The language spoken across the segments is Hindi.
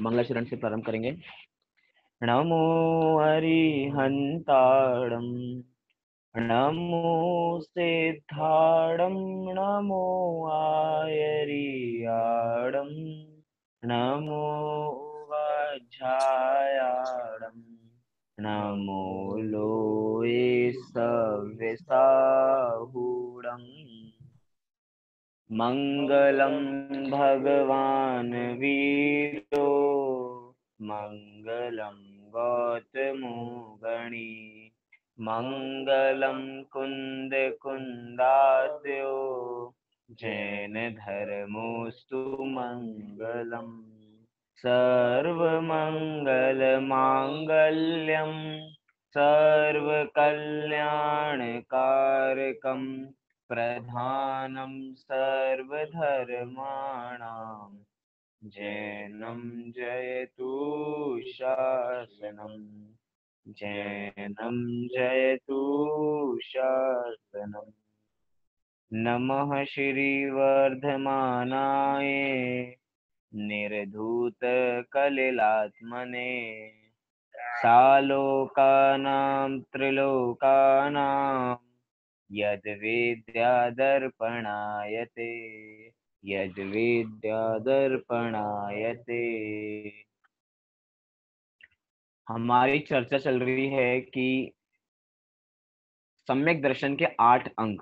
मंगलाचरण से प्रारंभ करेंगे। नमो अरिहंताणं, नमो सिद्धाणं, नमो आयरियाणं, नमो वज्रायाणं, नमो लोये सव्यसाहूणम्। मंगलम भगवान वीरो, मंगलम गौतमो गणी, मंगलम कुंद कुंदाद्यो, जैन धर्मोस्तु मंगलम। सर्वमंगल मांगल्यम, सर्वकल्याणकारकम, प्रधानं सर्वधर्माणां, जैनं जयतु शासनम्, जैनं जयतु शासनम्। नमः श्रीवर्धमानाय निर्धूतकलिलात्मने, सालोकानां त्रिलोकानां यद्विद्यादर्पणायते, यद्विद्यादर्पणायते। हमारी चर्चा चल रही है कि सम्यक दर्शन के 8 अंग।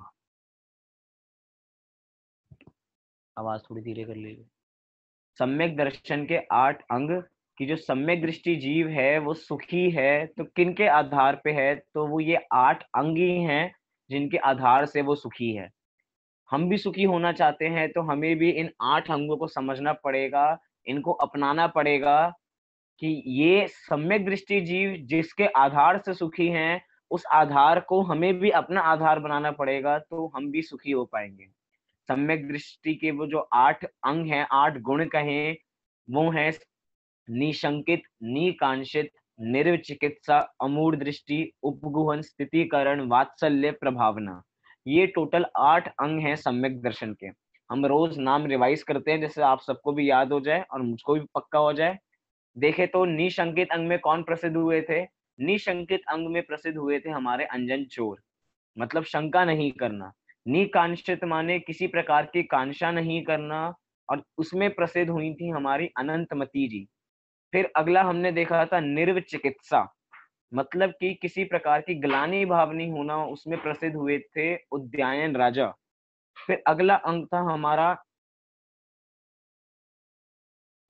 आवाज थोड़ी धीरे कर लीजिए। सम्यक दर्शन के 8 अंग की जो सम्यक दृष्टि जीव है वो सुखी है, तो किन के आधार पे है? तो वो ये 8 अंग ही हैं जिनके आधार से वो सुखी है। हम भी सुखी होना चाहते हैं तो हमें भी इन 8 अंगों को समझना पड़ेगा, इनको अपनाना पड़ेगा कि ये सम्यक दृष्टि जीव जिसके आधार से सुखी हैं, उस आधार को हमें भी अपना आधार बनाना पड़ेगा, तो हम भी सुखी हो पाएंगे। सम्यक दृष्टि के वो जो 8 अंग हैं, 8 गुण कहें, वो हैं निशंकित, निकांक्षित, निर्विचिकित्सा, अमूढ़ दृष्टि, उपगुहन, स्थितिकरण, वात्सल्य, प्रभावना। ये टोटल 8 अंग हैं सम्यक दर्शन के। हम रोज नाम रिवाइज करते हैं जैसे आप सबको भी याद हो जाए और मुझको भी पक्का हो जाए। देखे तो निशंकित अंग में कौन प्रसिद्ध हुए थे? निशंकित अंग में प्रसिद्ध हुए थे हमारे अंजन चोर, मतलब शंका नहीं करना। निकांक्षित माने किसी प्रकार की कांक्षा नहीं करना, और उसमें प्रसिद्ध हुई थी हमारी अनंतमती जी। फिर अगला हमने देखा था निर्विचिकित्सा, मतलब कि किसी प्रकार की ग्लानि भाव नहीं होना, उसमें प्रसिद्ध हुए थे उद्यायन राजा। फिर अगला अंग था हमारा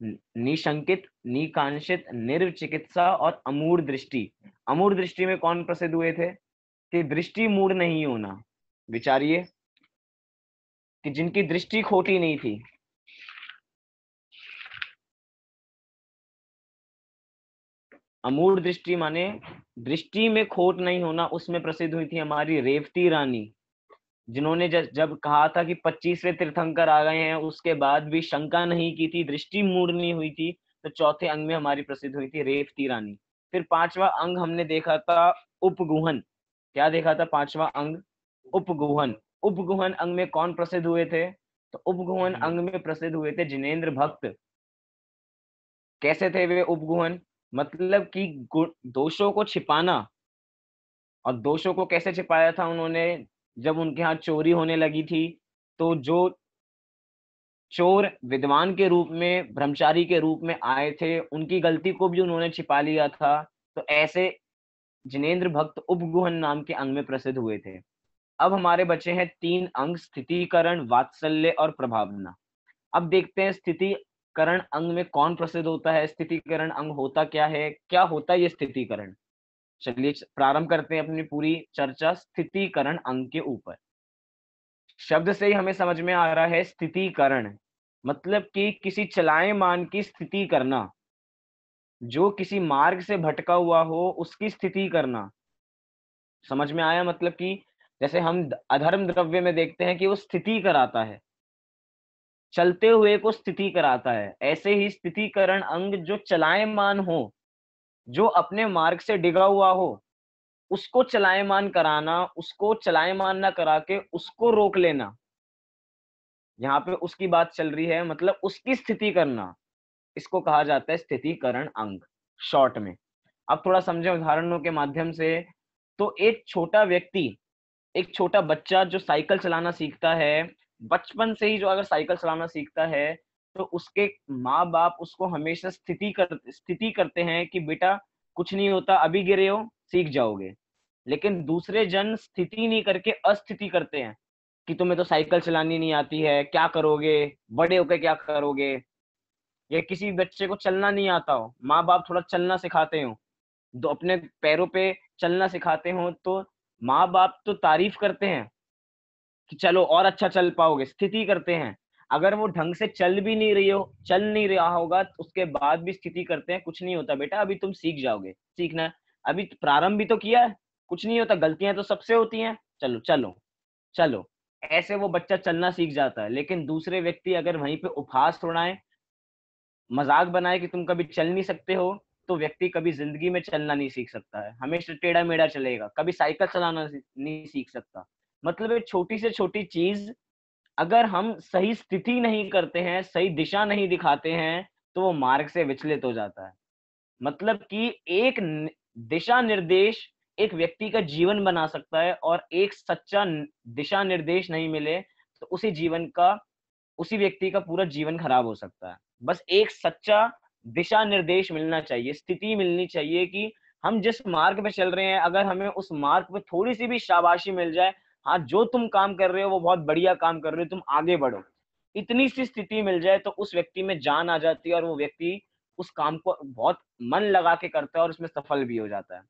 निशंकित, निकांक्षित, निर्विचिकित्सा और अमूढ़ दृष्टि। अमूढ़ दृष्टि में कौन प्रसिद्ध हुए थे? कि दृष्टि मूढ़ नहीं होना। विचारिए कि जिनकी दृष्टि खोटी नहीं थी। अमूढ़ दृष्टि माने दृष्टि में खोट नहीं होना, उसमें प्रसिद्ध हुई थी हमारी रेवती रानी, जिन्होंने जब कहा था कि 25वें तीर्थंकर आ गए हैं, उसके बाद भी शंका नहीं की थी, दृष्टि मूड नहीं हुई थी, तो चौथे अंग में हमारी प्रसिद्ध हुई थी रेवती रानी। फिर 5वां अंग हमने देखा था उपगुहन। क्या देखा था 5वां अंग? उपगुहन। उपगुहन अंग में कौन प्रसिद्ध हुए थे? तो उपगुहन अंग में प्रसिद्ध हुए थे जिनेंद्र भक्त। कैसे थे वे उपगुहन? मतलब कि दोषों को छिपाना। और दोषों को कैसे छिपाया था उन्होंने? जब उनके यहाँ चोरी होने लगी थी, तो जो चोर विद्वान के रूप में, ब्रह्मचारी के रूप में आए थे, उनकी गलती को भी उन्होंने छिपा लिया था। तो ऐसे जिनेंद्र भक्त उपगुहन नाम के अंग में प्रसिद्ध हुए थे। अब हमारे बचे हैं 3 अंग, स्थितिकरण, वात्सल्य और प्रभावना। अब देखते हैं स्थितिकरण अंग में कौन प्रसिद्ध होता है। स्थितिकरण अंग होता क्या है, क्या होता है ये स्थितिकरण? चलिए प्रारंभ करते हैं अपनी पूरी चर्चा स्थितिकरण अंग के ऊपर। शब्द से ही हमें समझ में आ रहा है स्थितिकरण, मतलब कि किसी चलायमान की स्थिति करना। जो किसी मार्ग से भटका हुआ हो उसकी स्थिति करना। समझ में आया? मतलब कि जैसे हम अधर्म द्रव्य में देखते हैं कि वो स्थिति कराता है, चलते हुए को स्थिति कराता है, ऐसे ही स्थितिकरण अंग जो चलायमान हो, जो अपने मार्ग से डिगा हुआ हो, उसको चलायमान कराना, उसको चलायमान ना करा के उसको रोक लेना। यहाँ पे उसकी बात चल रही है, मतलब उसकी स्थिति करना। इसको कहा जाता है स्थितीकरण अंग, शॉर्ट में। अब थोड़ा समझें उदाहरणों के माध्यम से। तो एक छोटा व्यक्ति, एक छोटा बच्चा जो साइकिल चलाना सीखता है, बचपन से ही जो अगर साइकिल चलाना सीखता है, तो उसके माँ-बाप उसको हमेशा स्थिति करते हैं कि बेटा कुछ नहीं होता, अभी गिरे हो, सीख जाओगे। लेकिन दूसरे जन स्थिति नहीं करके अस्थिति करते हैं कि तुम्हें तो साइकिल चलानी नहीं आती है, क्या करोगे? बड़े होकर क्या करोगे? या किसी बच्चे को चलना नहीं आता हो, माँ-बाप थोड़ा चलना सिखाते हो, तो अपने पैरों पे चलना सिखाते हो, तो माँ-बाप तो तारीफ करते हैं कि चलो और अच्छा चल पाओगे, स्थिति करते हैं। अगर वो ढंग से चल नहीं रहा होगा, तो उसके बाद भी स्थिति करते हैं, कुछ नहीं होता बेटा, अभी तुम सीख जाओगे, सीखना है, अभी प्रारंभ भी तो किया है, कुछ नहीं होता, गलतियां तो सबसे होती हैं, चलो चलो चलो। ऐसे वो बच्चा चलना सीख जाता है। लेकिन दूसरे व्यक्ति अगर वहीं पे उपहास उड़ाएं, मजाक बनाए कि तुम कभी चल नहीं सकते हो, तो व्यक्ति कभी जिंदगी में चलना नहीं सीख सकता है, हमेशा टेढ़ा मेढ़ा चलेगा, कभी साइकिल चलाना नहीं सीख सकता। मतलब एक छोटी से छोटी चीज, अगर हम सही स्थिति नहीं करते हैं, सही दिशा नहीं दिखाते हैं, तो वो मार्ग से विचलित हो जाता है। मतलब कि दिशा निर्देश एक व्यक्ति का जीवन बना सकता है, और एक सच्चा दिशा निर्देश नहीं मिले, तो उसी व्यक्ति का पूरा जीवन खराब हो सकता है। बस एक सच्चा दिशा निर्देश मिलना चाहिए, स्थिति मिलनी चाहिए कि हम जिस मार्ग पे चल रहे हैं, अगर हमें उस मार्ग पे थोड़ी-सी भी शाबाशी मिल जाए, हाँ, जो तुम काम कर रहे हो वो बहुत बढ़िया काम कर रहे हो, तुम आगे बढ़ो। इतनी सी स्थिति मिल जाए तो उस व्यक्ति में जान आ जाती है, और वो व्यक्ति उस काम को बहुत मन लगा के करता है और उसमें सफल भी हो जाता है।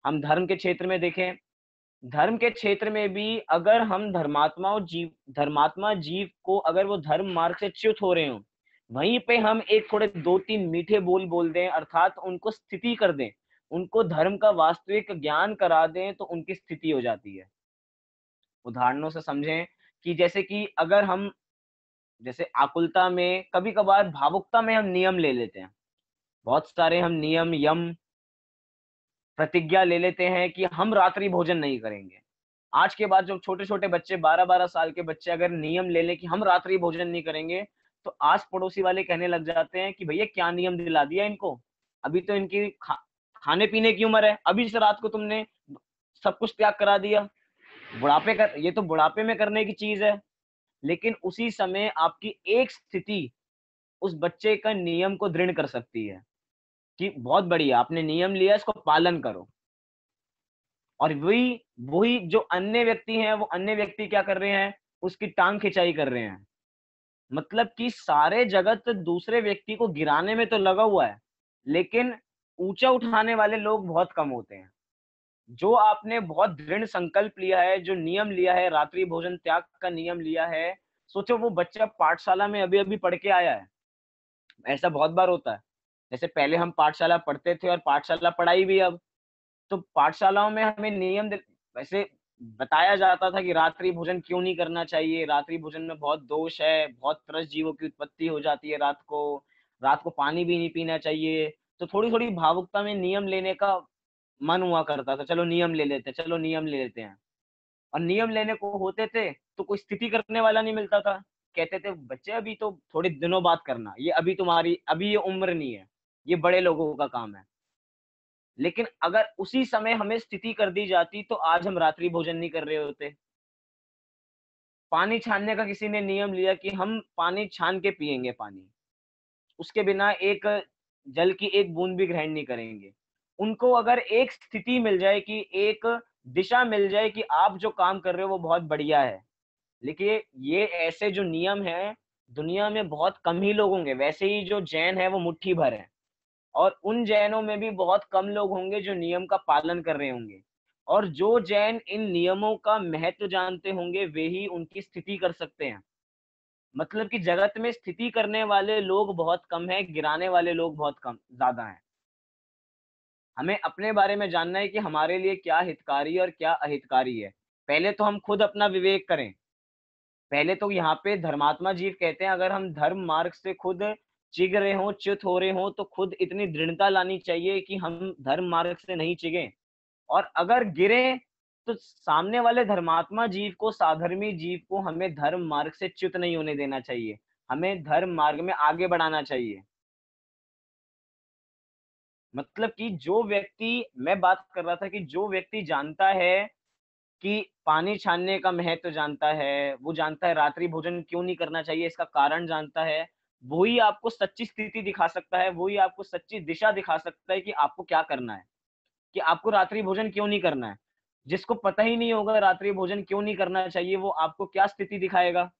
हम धर्म के क्षेत्र में देखें, धर्म के क्षेत्र में भी अगर हम धर्मात्मा जीव को अगर वो धर्म मार्ग से च्युत हो रहे हो, वहीं पे हम एक थोड़े 2-3 मीठे बोल बोल दें, अर्थात उनको स्थिति कर दें, उनको धर्म का वास्तविक ज्ञान करा दें, तो उनकी स्थिति हो जाती है। उदाहरणों से समझें कि जैसे कि अगर हम जैसे आकुलता में, कभी-कभार भावुकता में हम नियम ले लेते हैं। बहुत सारे हम नियम, यम, प्रतिज्ञा ले लेते हैं कि हम रात्रि भोजन नहीं करेंगे। आज के बाद जो छोटे-छोटे बच्चे 12-12 साल के बच्चे अगर नियम ले लें कि हम रात्रि भोजन नहीं करेंगे, तो आस-पड़ोसी वाले कहने लग जाते हैं कि भैया क्या नियम दिला दिया इनको? अभी तो इनकी खाने-पीने की उम्र है, अभी से रात को तुमने सब कुछ त्याग करा दिया। ये तो बुढ़ापे में करने की चीज़ है। लेकिन उसी समय आपकी एक स्थिति उस बच्चे का नियम को दृढ़ कर सकती है कि बहुत बढ़िया, आपने नियम लिया, इसको पालन करो। और वही वही जो अन्य व्यक्ति हैं, वो अन्य व्यक्ति क्या कर रहे हैं? उसकी टाँग खिंचाई कर रहे हैं। मतलब कि सारे जगत दूसरे व्यक्ति को गिराने में तो लगा हुआ है, लेकिन ऊँचा उठाने वाले लोग बहुत कम होते हैं। जो आपने बहुत दृढ़ संकल्प लिया है, जो नियम लिया है, रात्रि भोजन त्याग का नियम लिया है, सोचो वो बच्चा पाठशाला में अभी-अभी पढ़ के आया है। ऐसा बहुत बार होता है। जैसे पहले हम पाठशाला पढ़ते थे और पाठशाला पढ़ाई भी अब। तो पाठशालाओं में हमें वैसे बताया जाता था कि रात्रि भोजन क्यों नहीं करना चाहिए, रात्रि भोजन में बहुत दोष है, बहुत त्रस्त जीवों की उत्पत्ति हो जाती है रात को पानी भी नहीं पीना चाहिए। तो थोड़ी-थोड़ी भावुकता में नियम लेने का मन हुआ करता था, चलो नियम ले लेते हैं, चलो नियम ले लेते हैं। और नियम लेने को होते थे, तो कोई स्थिति करने वाला नहीं मिलता था। कहते थे, "बच्चे अभी तो थोड़े दिनों बाद करना, अभी ये उम्र नहीं है, ये बड़े लोगों का काम है।" लेकिन अगर उसी समय हमें स्थिति कर दी जाती, तो आज हम रात्रि भोजन नहीं कर रहे होते। पानी छानने का किसी ने नियम लिया कि हम पानी छान के पिएँगे पानी। उसके बिना एक जल की एक बूंद भी ग्रहण नहीं करेंगे। उनको अगर एक स्थिति मिल जाए कि एक दिशा मिल जाए कि आप जो काम कर रहे हो वो बहुत बढ़िया है। देखिए, ये ऐसे जो नियम हैं, दुनिया में बहुत कम ही लोग होंगे। वैसे ही जो जैन हैं वो मुट्ठी भर हैं, और उन जैनों में भी बहुत कम लोग होंगे जो नियम का पालन कर रहे होंगे। और जो जैन इन नियमों का महत्व जानते होंगे, वे ही उनकी स्थिति कर सकते हैं। मतलब कि जगत में स्थिति करने वाले लोग बहुत कम हैं, गिराने वाले लोग बहुत कम ज़्यादा हैं। हमें अपने बारे में जानना है कि हमारे लिए क्या हितकारी है और क्या अहितकारी है। पहले तो हम खुद अपना विवेक करें। पहले तो यहाँ पे धर्मात्मा जीव कहते हैं, अगर हम धर्म मार्ग से खुद चिग रहे हों, च्युत हो रहे हों, तो खुद इतनी दृढ़ता लानी चाहिए कि हम धर्म मार्ग से नहीं चिगें। और अगर गिरे, तो सामने वाले धर्मात्मा जीव को, साधर्मी जीव को हमें धर्म मार्ग से च्युत नहीं होने देना चाहिए। हमें धर्म मार्ग में आगे बढ़ाना चाहिए। मतलब कि जो व्यक्ति, मैं बात कर रहा था कि जो व्यक्ति जानता है कि पानी छानने का महत्व जानता है, वो जानता है रात्रि भोजन क्यों नहीं करना चाहिए, इसका कारण जानता है, वो ही आपको सच्ची स्थिति दिखा सकता है, वो ही आपको सच्ची दिशा दिखा सकता है कि आपको क्या करना है, कि आपको रात्रि भोजन क्यों नहीं करना है। जिसको पता ही नहीं होगा रात्रि भोजन क्यों नहीं करना चाहिए, वो आपको क्या स्थिति दिखाएगा?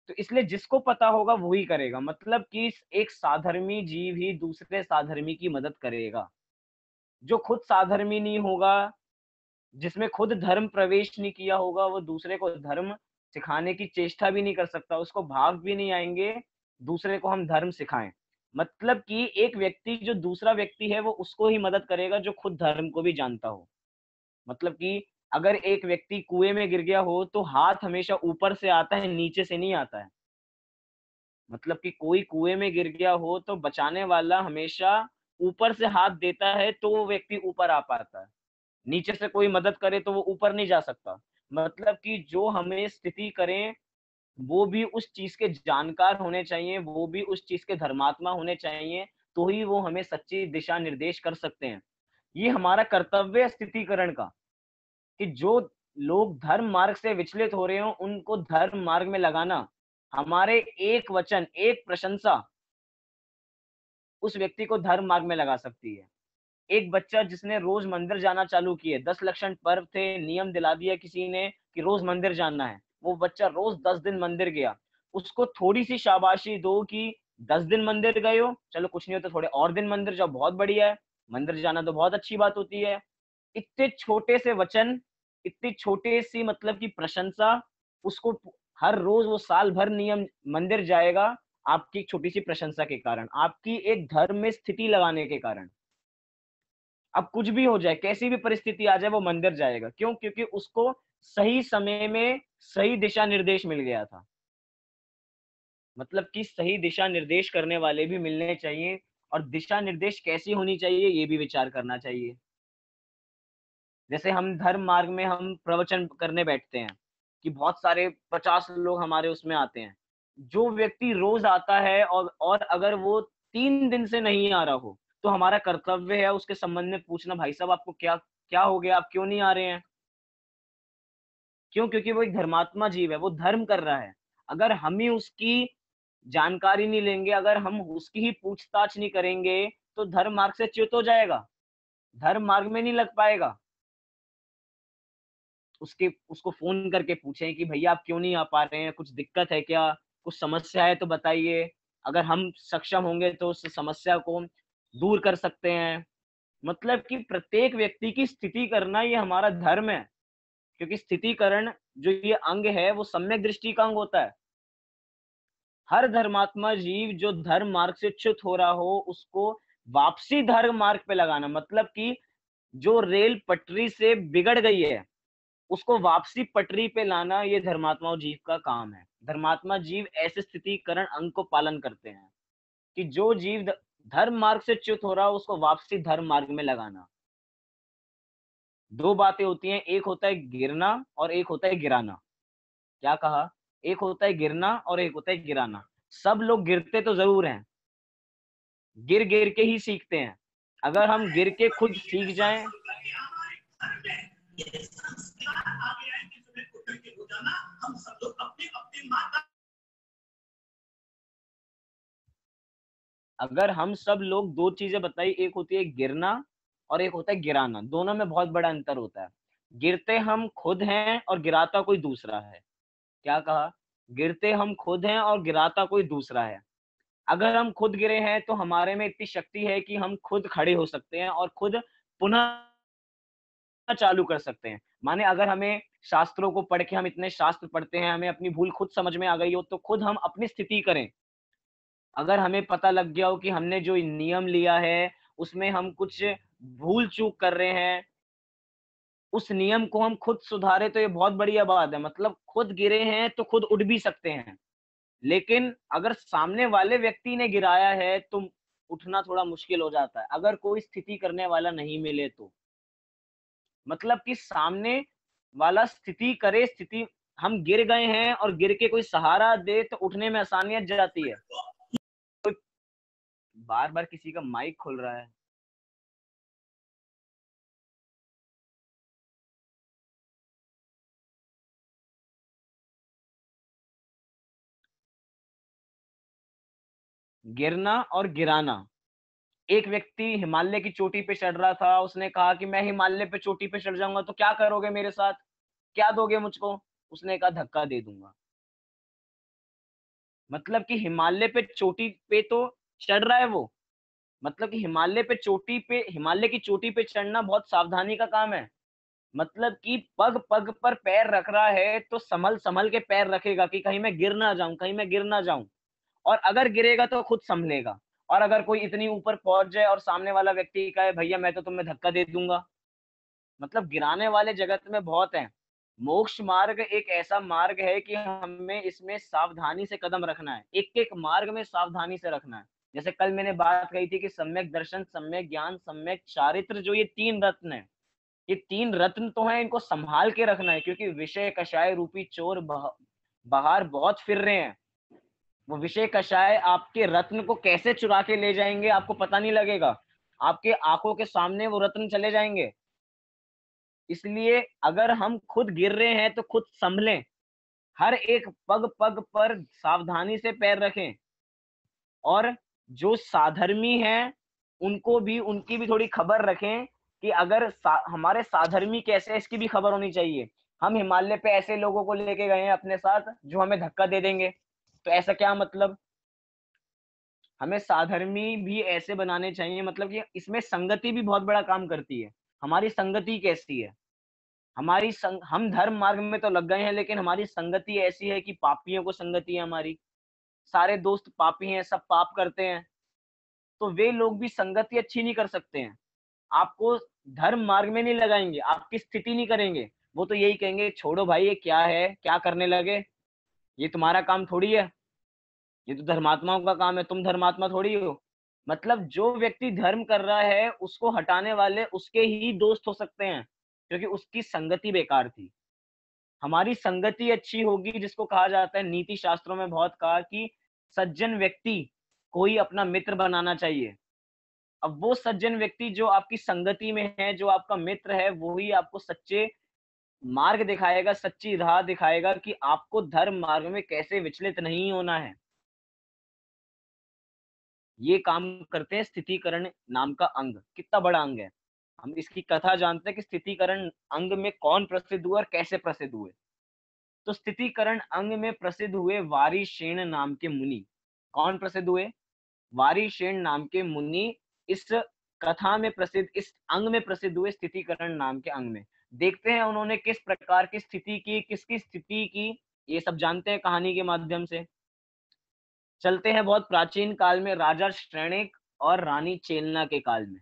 तो इसलिए जिसको पता होगा वो ही करेगा। मतलब कि एक साधर्मी जीव ही दूसरे साधर्मी की मदद करेगा। जो खुद साधर्मी नहीं होगा, जिसमें खुद धर्म प्रवेश नहीं किया होगा, वो दूसरे को धर्म सिखाने की चेष्टा भी नहीं कर सकता, उसको भाव भी नहीं आएँगे, दूसरे को हम धर्म सिखाएँ। मतलब कि एक व्यक्ति जो दूसरा व्यक्ति है, वो उसको ही मदद करेगा जो खुद धर्म को भी जानता हो। मतलब कि अगर एक व्यक्ति कुएँ में गिर गया हो, तो हाथ हमेशा ऊपर से आता है, नीचे से नहीं आता है। मतलब कि कोई कुएँ में गिर गया हो, तो बचाने वाला हमेशा ऊपर से हाथ देता है, तो वो व्यक्ति ऊपर आ पाता है। नीचे से कोई मदद करे तो वो ऊपर नहीं जा सकता। मतलब कि जो हमें स्थिति करें, वो भी उस चीज़ के जानकार होने चाहिए, वो भी उस चीज़ के धर्मात्मा होने चाहिए, तो ही वो हमें सच्ची दिशा निर्देश कर सकते हैं। ये हमारा कर्तव्य है स्थितिकरण का, कि जो लोग धर्म मार्ग से विचलित हो रहे हों, उनको धर्म मार्ग में लगाना, हमारे एक वचन, एक प्रशंसा उस व्यक्ति को धर्म मार्ग में लगा सकती है। एक बच्चा जिसने रोज मंदिर जाना चालू किए, 10 लक्षण पर्व थे, नियम दिला दिया किसी ने कि रोज मंदिर जाना है। वो बच्चा रोज 10 दिन मंदिर गया। उसको थोड़ी-सी शाबाशी दो कि 10 दिन मंदिर गए हो, चलो कुछ नहीं होता, थोड़े और दिन मंदिर जाओ, बहुत बढ़िया है। मंदिर जाना तो बहुत अच्छी बात होती है। इतने छोटे से वचन, इतनी छोटी-सी मतलब की प्रशंसा, उसको हर रोज वो साल भर नियम मंदिर जाएगा, आपकी एक छोटी-सी प्रशंसा के कारण, आपकी एक धर्म में स्थिति लगाने के कारण। अब कुछ भी हो जाए, कैसी भी परिस्थिति आ जाए, वो मंदिर जाएगा। क्यों? क्योंकि उसको सही समय में सही दिशा निर्देश मिल गया था। मतलब कि सही दिशा निर्देश करने वाले भी मिलने चाहिए, और दिशा निर्देश कैसी होनी चाहिए, ये भी विचार करना चाहिए। जैसे हम धर्म मार्ग में हम प्रवचन करने बैठते हैं, कि बहुत सारे 50 लोग हमारे उसमें आते हैं। जो व्यक्ति रोज़ आता है, और अगर वो 3 दिन से नहीं आ रहा हो, तो हमारा कर्तव्य है उसके संबंध में पूछना, भाई साहब आपको क्या क्या हो गया? आप क्यों नहीं आ रहे हैं? क्यों? क्योंकि वो एक धर्मात्मा जीव है, वो धर्म कर रहा है। अगर हम ही उसकी जानकारी नहीं लेंगे, अगर हम उसकी ही पूछताछ नहीं करेंगे, तो धर्म मार्ग से च्युत हो जाएगा, धर्म मार्ग में नहीं लग पाएगा। उसको फ़ोन करके पूछें कि भैया आप क्यों नहीं आ पा रहे हैं? कुछ दिक्कत है क्या? कुछ समस्या है तो बताइए। अगर हम सक्षम होंगे तो उस समस्या को दूर कर सकते हैं। मतलब कि प्रत्येक व्यक्ति की स्थिति करना ये हमारा धर्म है। क्योंकि स्थितिकरण जो ये अंग है, वो सम्यक दृष्टि का अंग होता है। हर धर्मात्मा जीव जो धर्म मार्ग से च्युत हो रहा हो, उसको वापसी धर्म मार्ग पे लगाना, मतलब कि जो रेल पटरी से बिगड़ गई है, उसको वापसी पटरी पे लाना, ये धर्मात्मा और जीव का काम है। धर्मात्मा जीव ऐसे स्थितिकरण अंग को पालन करते हैं, कि जो जीव धर्म मार्ग से च्युत हो रहा हो, उसको वापसी धर्म मार्ग में लगाना। 2 बातें होती हैं, एक होता है गिरना और एक होता है गिराना। क्या कहा? एक होता है गिरना और एक होता है गिराना। सब लोग गिरते तो ज़रूर हैं, गिर-गिर के ही सीखते हैं। अगर हम गिर के खुद सीख जाएँ, अगर हम सब लोग 2 चीज़ें बताई, एक होती है गिरना और एक होता है गिराना, दोनों में बहुत बड़ा अंतर होता है। गिरते हम खुद हैं और गिराता कोई दूसरा है। क्या कहा? गिरते हम खुद हैं और गिराता कोई दूसरा है। अगर हम खुद गिरे हैं, तो हमारे में इतनी शक्ति है कि हम खुद खड़े हो सकते हैं और खुद पुनः चालू कर सकते हैं। माने अगर हमें शास्त्रों को पढ़ के, हम इतने शास्त्र पढ़ते हैं, हमें अपनी भूल खुद समझ में आ गई हो, तो खुद हम अपनी स्थिति करें। अगर हमें पता लग गया हो कि हमने जो नियम लिया है, उसमें हम कुछ भूल-चूक कर रहे हैं, उस नियम को हम खुद सुधारें, तो ये बहुत बढ़िया बात है। मतलब खुद गिरे हैं, तो खुद उठ भी सकते हैं। लेकिन अगर सामने वाले व्यक्ति ने गिराया है, तो उठना थोड़ा मुश्किल हो जाता है, अगर कोई स्थिति करने वाला नहीं मिले तो। मतलब कि सामने वाला स्थिति करे, स्थिति हम गिर गए हैं और गिर के कोई सहारा दे, तो उठने में आसानियत जाती है। बार-बार किसी का माइक खुल रहा है। गिरना और गिराना। एक व्यक्ति हिमालय की चोटी पे चढ़ रहा था, उसने कहा कि मैं हिमालय पे चोटी पे चढ़ जाऊंगा तो क्या करोगे मेरे साथ, क्या दोगे मुझको? उसने कहा धक्का दे दूंगा। मतलब कि हिमालय पे चोटी पे तो चढ़ रहा है वो, मतलब कि हिमालय की चोटी पे चढ़ना बहुत सावधानी का काम है। मतलब कि पग पग पर पैर रख रहा है तो संभल संभल के पैर रखेगा कि कहीं मैं गिर ना जाऊं, कहीं मैं गिर ना जाऊं। और अगर गिरेगा तो खुद संभलेगा। और अगर कोई इतनी ऊपर पहुंच जाए और सामने वाला व्यक्ति कहे भैया मैं तो तुम्हें धक्का दे दूंगा, मतलब गिराने वाले जगत में बहुत हैं। मोक्ष मार्ग एक ऐसा मार्ग है कि हमें इसमें सावधानी से कदम रखना है, एक एक मार्ग में सावधानी से रखना है। जैसे कल मैंने बात कही थी कि सम्यक दर्शन, सम्यक ज्ञान, सम्यक चारित्र, जो ये तीन रत्न है, ये तीन रत्न तो हैं, इनको संभाल के रखना है, क्योंकि विषय कषाय रूपी चोर बाहर बहुत फिर रहे हैं। वो विषय कषाय आपके रत्न को कैसे चुरा के ले जाएंगे आपको पता नहीं लगेगा, आपके आंखों के सामने वो रत्न चले जाएंगे। इसलिए अगर हम खुद गिर रहे हैं तो खुद संभलें, हर एक पग पग पर सावधानी से पैर रखें। और जो साधर्मी हैं उनको भी, उनकी भी थोड़ी खबर रखें कि अगर हमारे साधर्मी कैसे है इसकी भी खबर होनी चाहिए। हम हिमालय पे ऐसे लोगों को लेके गए हैं अपने साथ जो हमें धक्का दे देंगे, तो ऐसा क्या मतलब? हमें साधर्मी भी ऐसे बनाने चाहिए, मतलब कि इसमें संगति भी बहुत बड़ा काम करती है। हमारी संगति कैसी है, हम धर्म मार्ग में तो लग गए हैं लेकिन हमारी संगति ऐसी है कि पापियों को संगति है हमारी, सारे दोस्त पापी हैं, सब पाप करते हैं, तो वे लोग भी संगति अच्छी नहीं कर सकते हैं। आपको धर्म मार्ग में नहीं लगाएंगे, आपकी स्थिति नहीं करेंगे। वो तो यही कहेंगे छोड़ो भाई ये क्या है, क्या करने लगे, ये तुम्हारा काम थोड़ी है, ये तो धर्मात्माओं का काम है, तुम धर्मात्मा थोड़ी हो। मतलब जो व्यक्ति धर्म कर रहा है उसको हटाने वाले उसके ही दोस्त हो सकते हैं, क्योंकि उसकी संगति बेकार थी। हमारी संगति अच्छी होगी, जिसको कहा जाता है नीति शास्त्रों में बहुत कहा कि सज्जन व्यक्ति कोई अपना मित्र बनाना चाहिए। अब वो सज्जन व्यक्ति जो आपकी संगति में है, जो आपका मित्र है, वो ही आपको सच्चे मार्ग दिखाएगा, सच्ची राह दिखाएगा कि आपको धर्म मार्ग में कैसे विचलित नहीं होना है। ये काम करते हैं स्थितिकरण नाम का अंग। कितना बड़ा अंग है, हम इसकी कथा जानते हैं कि स्थितिकरण अंग में कौन प्रसिद्ध हुए और कैसे प्रसिद्ध हुए। तो स्थितिकरण अंग में प्रसिद्ध हुए वारिशेण नाम के मुनि। कौन प्रसिद्ध हुए? वारिशेण नाम के मुनि इस कथा में प्रसिद्ध, इस अंग में प्रसिद्ध हुए, स्थितिकरण नाम के अंग में। देखते हैं उन्होंने किस प्रकार की स्थिति की, किसकी स्थिति की, ये सब जानते हैं कहानी के माध्यम से। चलते हैं बहुत प्राचीन काल में, राजा श्रेणिक और रानी चेलना के काल में।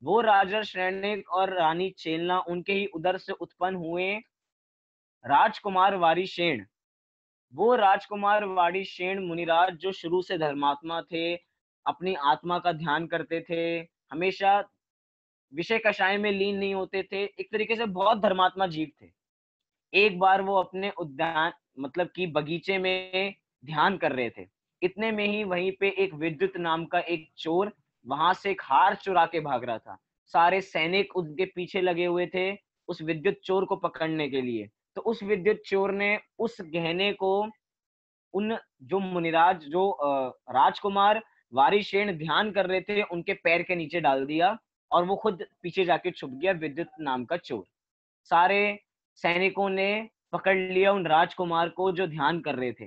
वो राजा श्रेणिक और रानी चेलना, उनके ही उदर से उत्पन्न हुए राजकुमार वारिशेण। वो राजकुमार वारिशेण मुनिराज जो शुरू से धर्मात्मा थे, अपनी आत्मा का ध्यान करते थे, हमेशा विषय कषाय में लीन नहीं होते थे, एक तरीके से बहुत धर्मात्मा जीव थे। एक बार वो अपने उद्यान, मतलब कि बगीचे में ध्यान कर रहे थे। इतने में ही वहीं पे एक विद्युत नाम का एक चोर वहां से एक हार चुरा के भाग रहा था। सारे सैनिक उसके पीछे लगे हुए थे उस विद्युत चोर को पकड़ने के लिए। तो उस विद्युत चोर ने उस गहने को उन जो मुनिराज, जो राजकुमार वारिशेण ध्यान कर रहे थे, उनके पैर के नीचे डाल दिया और वो खुद पीछे जाके छुप गया, विद्युत नाम का चोर। सारे सैनिकों ने पकड़ लिया उन राजकुमार को जो ध्यान कर रहे थे।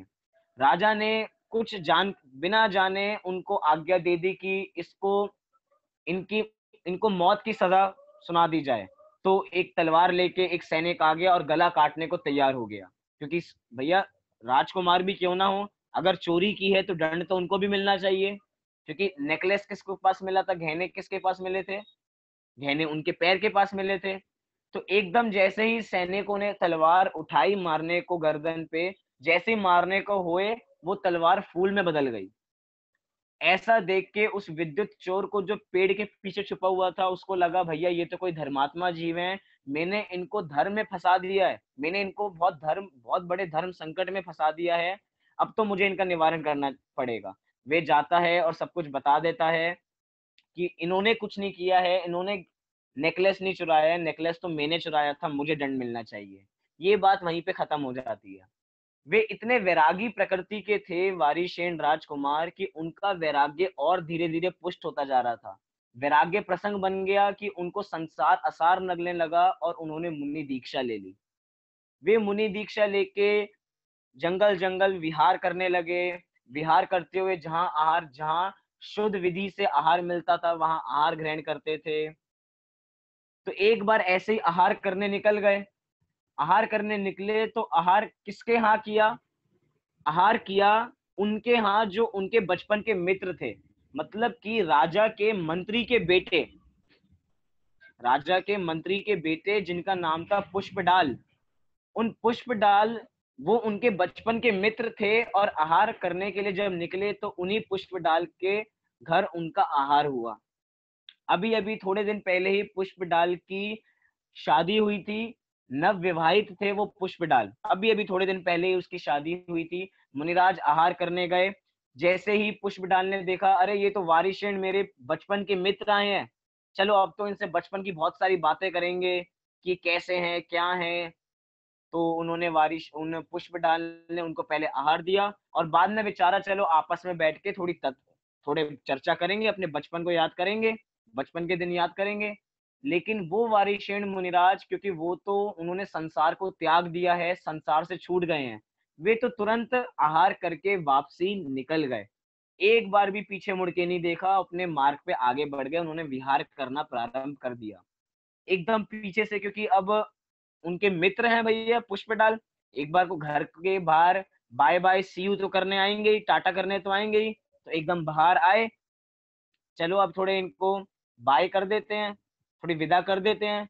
राजा ने कुछ बिना जाने उनको आज्ञा दे दी कि इसको इनकी इनको मौत की सजा सुना दी जाए। तो एक तलवार लेके एक सैनिक आ गया और गला काटने को तैयार हो गया, क्योंकि भैया राजकुमार भी क्यों ना हो, अगर चोरी की है तो दंड तो उनको भी मिलना चाहिए। क्योंकि नेकलेस किसके पास मिला था, गहने किसके पास मिले थे, गहने उनके पैर के पास मिले थे। तो एकदम जैसे ही सैनिकों ने तलवार उठाई मारने को गर्दन पे, जैसे ही मारने को हुए, वो तलवार फूल में बदल गई। ऐसा देख के उस विद्युत चोर को, जो पेड़ के पीछे छुपा हुआ था, उसको लगा भैया ये तो कोई धर्मात्मा जीव है, मैंने इनको धर्म में फंसा दिया है, मैंने इनको बहुत बड़े धर्म संकट में फंसा दिया है, अब तो मुझे इनका निवारण करना पड़ेगा। वे जाता है और सब कुछ बता देता है कि इन्होंने कुछ नहीं किया है, इन्होंने नेकलेस नहीं चुराया है, नेकलेस तो मैंने चुराया था, मुझे दंड मिलना चाहिए। ये बात वहीं पे खत्म हो जाती है। वे इतने वैरागी प्रकृति के थे वारिशेन राजकुमार कि उनका वैराग्य और धीरे धीरे पुष्ट होता जा रहा था। वैराग्य प्रसंग बन गया कि उनको संसार असार लगने लगा और उन्होंने मुनि दीक्षा ले ली। वे मुनि दीक्षा लेके जंगल जंगल विहार करने लगे। विहार करते हुए जहां शुद्ध विधि से आहार मिलता था वहां आहार ग्रहण करते थे। तो एक बार ऐसे ही आहार करने निकल गए। आहार करने निकले तो आहार किसके यहाँ किया? आहार किया उनके यहाँ जो उनके बचपन के मित्र थे। मतलब कि राजा के मंत्री के बेटे जिनका नाम था पुष्पडाल। उन पुष्पडाल वो उनके बचपन के मित्र थे और आहार करने के लिए जब निकले तो उन्हीं पुष्पडाल के घर उनका आहार हुआ। अभी अभी थोड़े दिन पहले ही पुष्पडाल की शादी हुई थी। नव विवाहित थे वो पुष्पडाल। अभी अभी थोड़े दिन पहले ही उसकी शादी हुई थी। मुनिराज आहार करने गए। जैसे ही पुष्पडाल ने देखा, अरे ये तो वारिशेन मेरे बचपन के मित्र आए हैं, चलो अब तो इनसे बचपन की बहुत सारी बातें करेंगे कि कैसे हैं क्या हैं। तो उन पुष्पडाल ने उनको पहले आहार दिया और बाद में बेचारा चलो आपस में बैठ के थोड़े चर्चा करेंगे, अपने बचपन को याद करेंगे, बचपन के दिन याद करेंगे। लेकिन वो वारिशेन मुनिराज, क्योंकि वो तो उन्होंने संसार को त्याग दिया है, संसार से छूट गए हैं, वे तो तुरंत आहार करके वापसी निकल गए। एक बार भी पीछे मुड़ के नहीं देखा, अपने मार्ग पे आगे बढ़ गए। उन्होंने विहार करना प्रारंभ कर दिया एकदम पीछे से, क्योंकि अब उनके मित्र हैं भैया पुष्पडाल। एक बार को घर के बाहर बाय बाय सी यू तो करने आएंगे ही, टाटा करने तो आएंगे ही। तो एकदम बाहर आए, चलो अब थोड़े इनको बाय कर देते हैं, थोड़ी विदा कर देते हैं।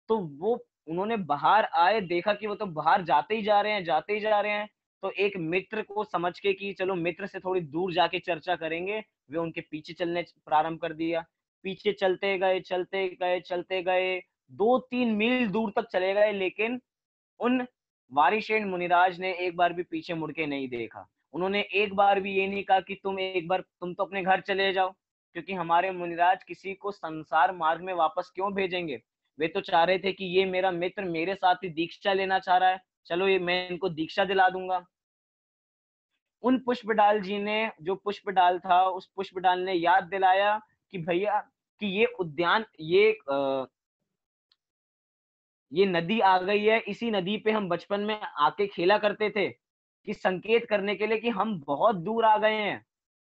तो वो उन्होंने बाहर आए, देखा कि वो तो बाहर जाते ही जा रहे हैं, जाते ही जा रहे हैं। तो एक मित्र को समझ के कि चलो मित्र से थोड़ी दूर जाके चर्चा करेंगे, वे उनके पीछे चलने प्रारंभ कर दिया। पीछे चलते गए, चलते गए, चलते गए, 2-3 मील दूर तक चले गए, लेकिन उन वारिशेन मुनिराज ने एक बार भी पीछे मुड़ के नहीं देखा। उन्होंने एक बार भी ये नहीं कहा कि तुम तो अपने घर चले जाओ, क्योंकि हमारे मुनिराज किसी को संसार मार्ग में वापस क्यों भेजेंगे। वे तो चाह रहे थे कि ये मेरा मित्र मेरे साथ ही दीक्षा लेना चाह रहा है, चलो ये मैं इनको दीक्षा दिला दूंगा। उन पुष्पडाल जी ने, जो पुष्पडाल था, उस पुष्पडाल ने याद दिलाया कि भैया कि ये नदी आ गई है, इसी नदी पे हम बचपन में आके खेला करते थे, कि संकेत करने के लिए कि हम बहुत दूर आ गए हैं।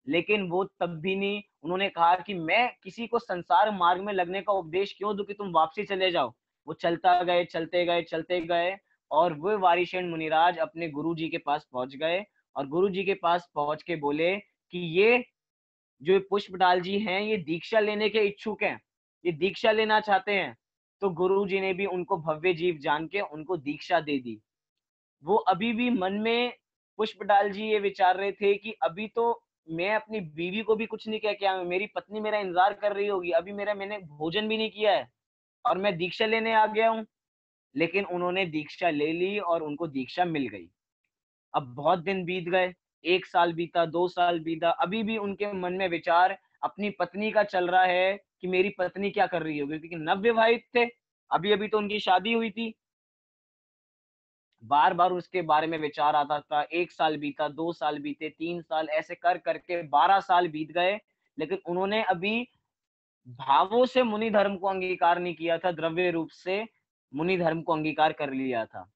लेकिन वो तब भी नहीं, उन्होंने कहा कि मैं किसी को संसार मार्ग में लगने का उपदेश क्यों दूं कि तुम वापसी चले जाओ। वो चलता गए, चलते गए, चलते गए, और वो वारिशेन मुनिराज अपने गुरु जी के पास पहुंच गए। और गुरु जी के पास पहुंच के बोले कि ये जो पुष्पडाल जी हैं ये दीक्षा लेने के इच्छुक हैं, ये दीक्षा लेना चाहते हैं। तो गुरु जी ने भी उनको भव्य जीव जान के उनको दीक्षा दे दी। वो अभी भी मन में, पुष्पडाल जी ये विचार रहे थे कि अभी तो मैं अपनी बीवी को भी कुछ नहीं कह के आया हूं, मेरी पत्नी मेरा इंतजार कर रही होगी, अभी मैंने भोजन भी नहीं किया है और मैं दीक्षा लेने आ गया हूँ। लेकिन उन्होंने दीक्षा ले ली और उनको दीक्षा मिल गई। अब बहुत दिन बीत गए, 1 साल बीता, 2 साल बीता, अभी भी उनके मन में विचार अपनी पत्नी का चल रहा है कि मेरी पत्नी क्या कर रही होगी, क्योंकि नवविवाहित थे, अभी अभी तो उनकी शादी हुई थी। बार बार उसके बारे में विचार आता था। 1 साल बीता, 2 साल बीते, 3 साल, ऐसे कर करके 12 साल बीत गए। लेकिन उन्होंने अभी भावों से मुनि धर्म को अंगीकार नहीं किया था, द्रव्य रूप से मुनि धर्म को अंगीकार कर लिया था।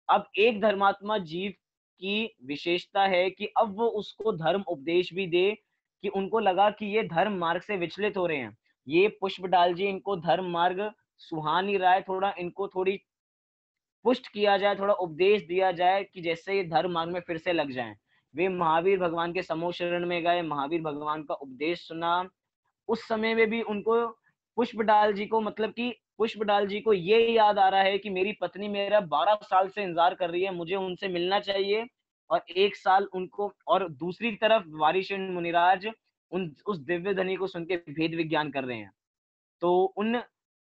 अब एक धर्मात्मा जीव की विशेषता है कि अब वो उसको धर्म उपदेश भी दे, कि उनको लगा कि ये धर्म मार्ग से विचलित हो रहे हैं, ये पुष्पडाल जी इनको धर्म मार्ग सुहा नहीं रहा है, थोड़ा इनको थोड़ी पुष्ट किया जाए, थोड़ा उपदेश दिया जाए कि जैसे ये धर्म मार्ग में फिर से लग जाएं। वे महावीर भगवान के समूह शरण में गए, महावीर भगवान का उपदेश सुना। उस समय में भी उनको पुष्पडाल जी को, मतलब कि पुष्पडाल जी को ये याद आ रहा है कि मेरी पत्नी मेरा 12 साल से इंतजार कर रही है, मुझे उनसे मिलना चाहिए। और 1 साल उनको, और दूसरी तरफ वारिशेन मुनिराज उस दिव्य धनी को सुन के भेद विज्ञान कर रहे हैं। तो उन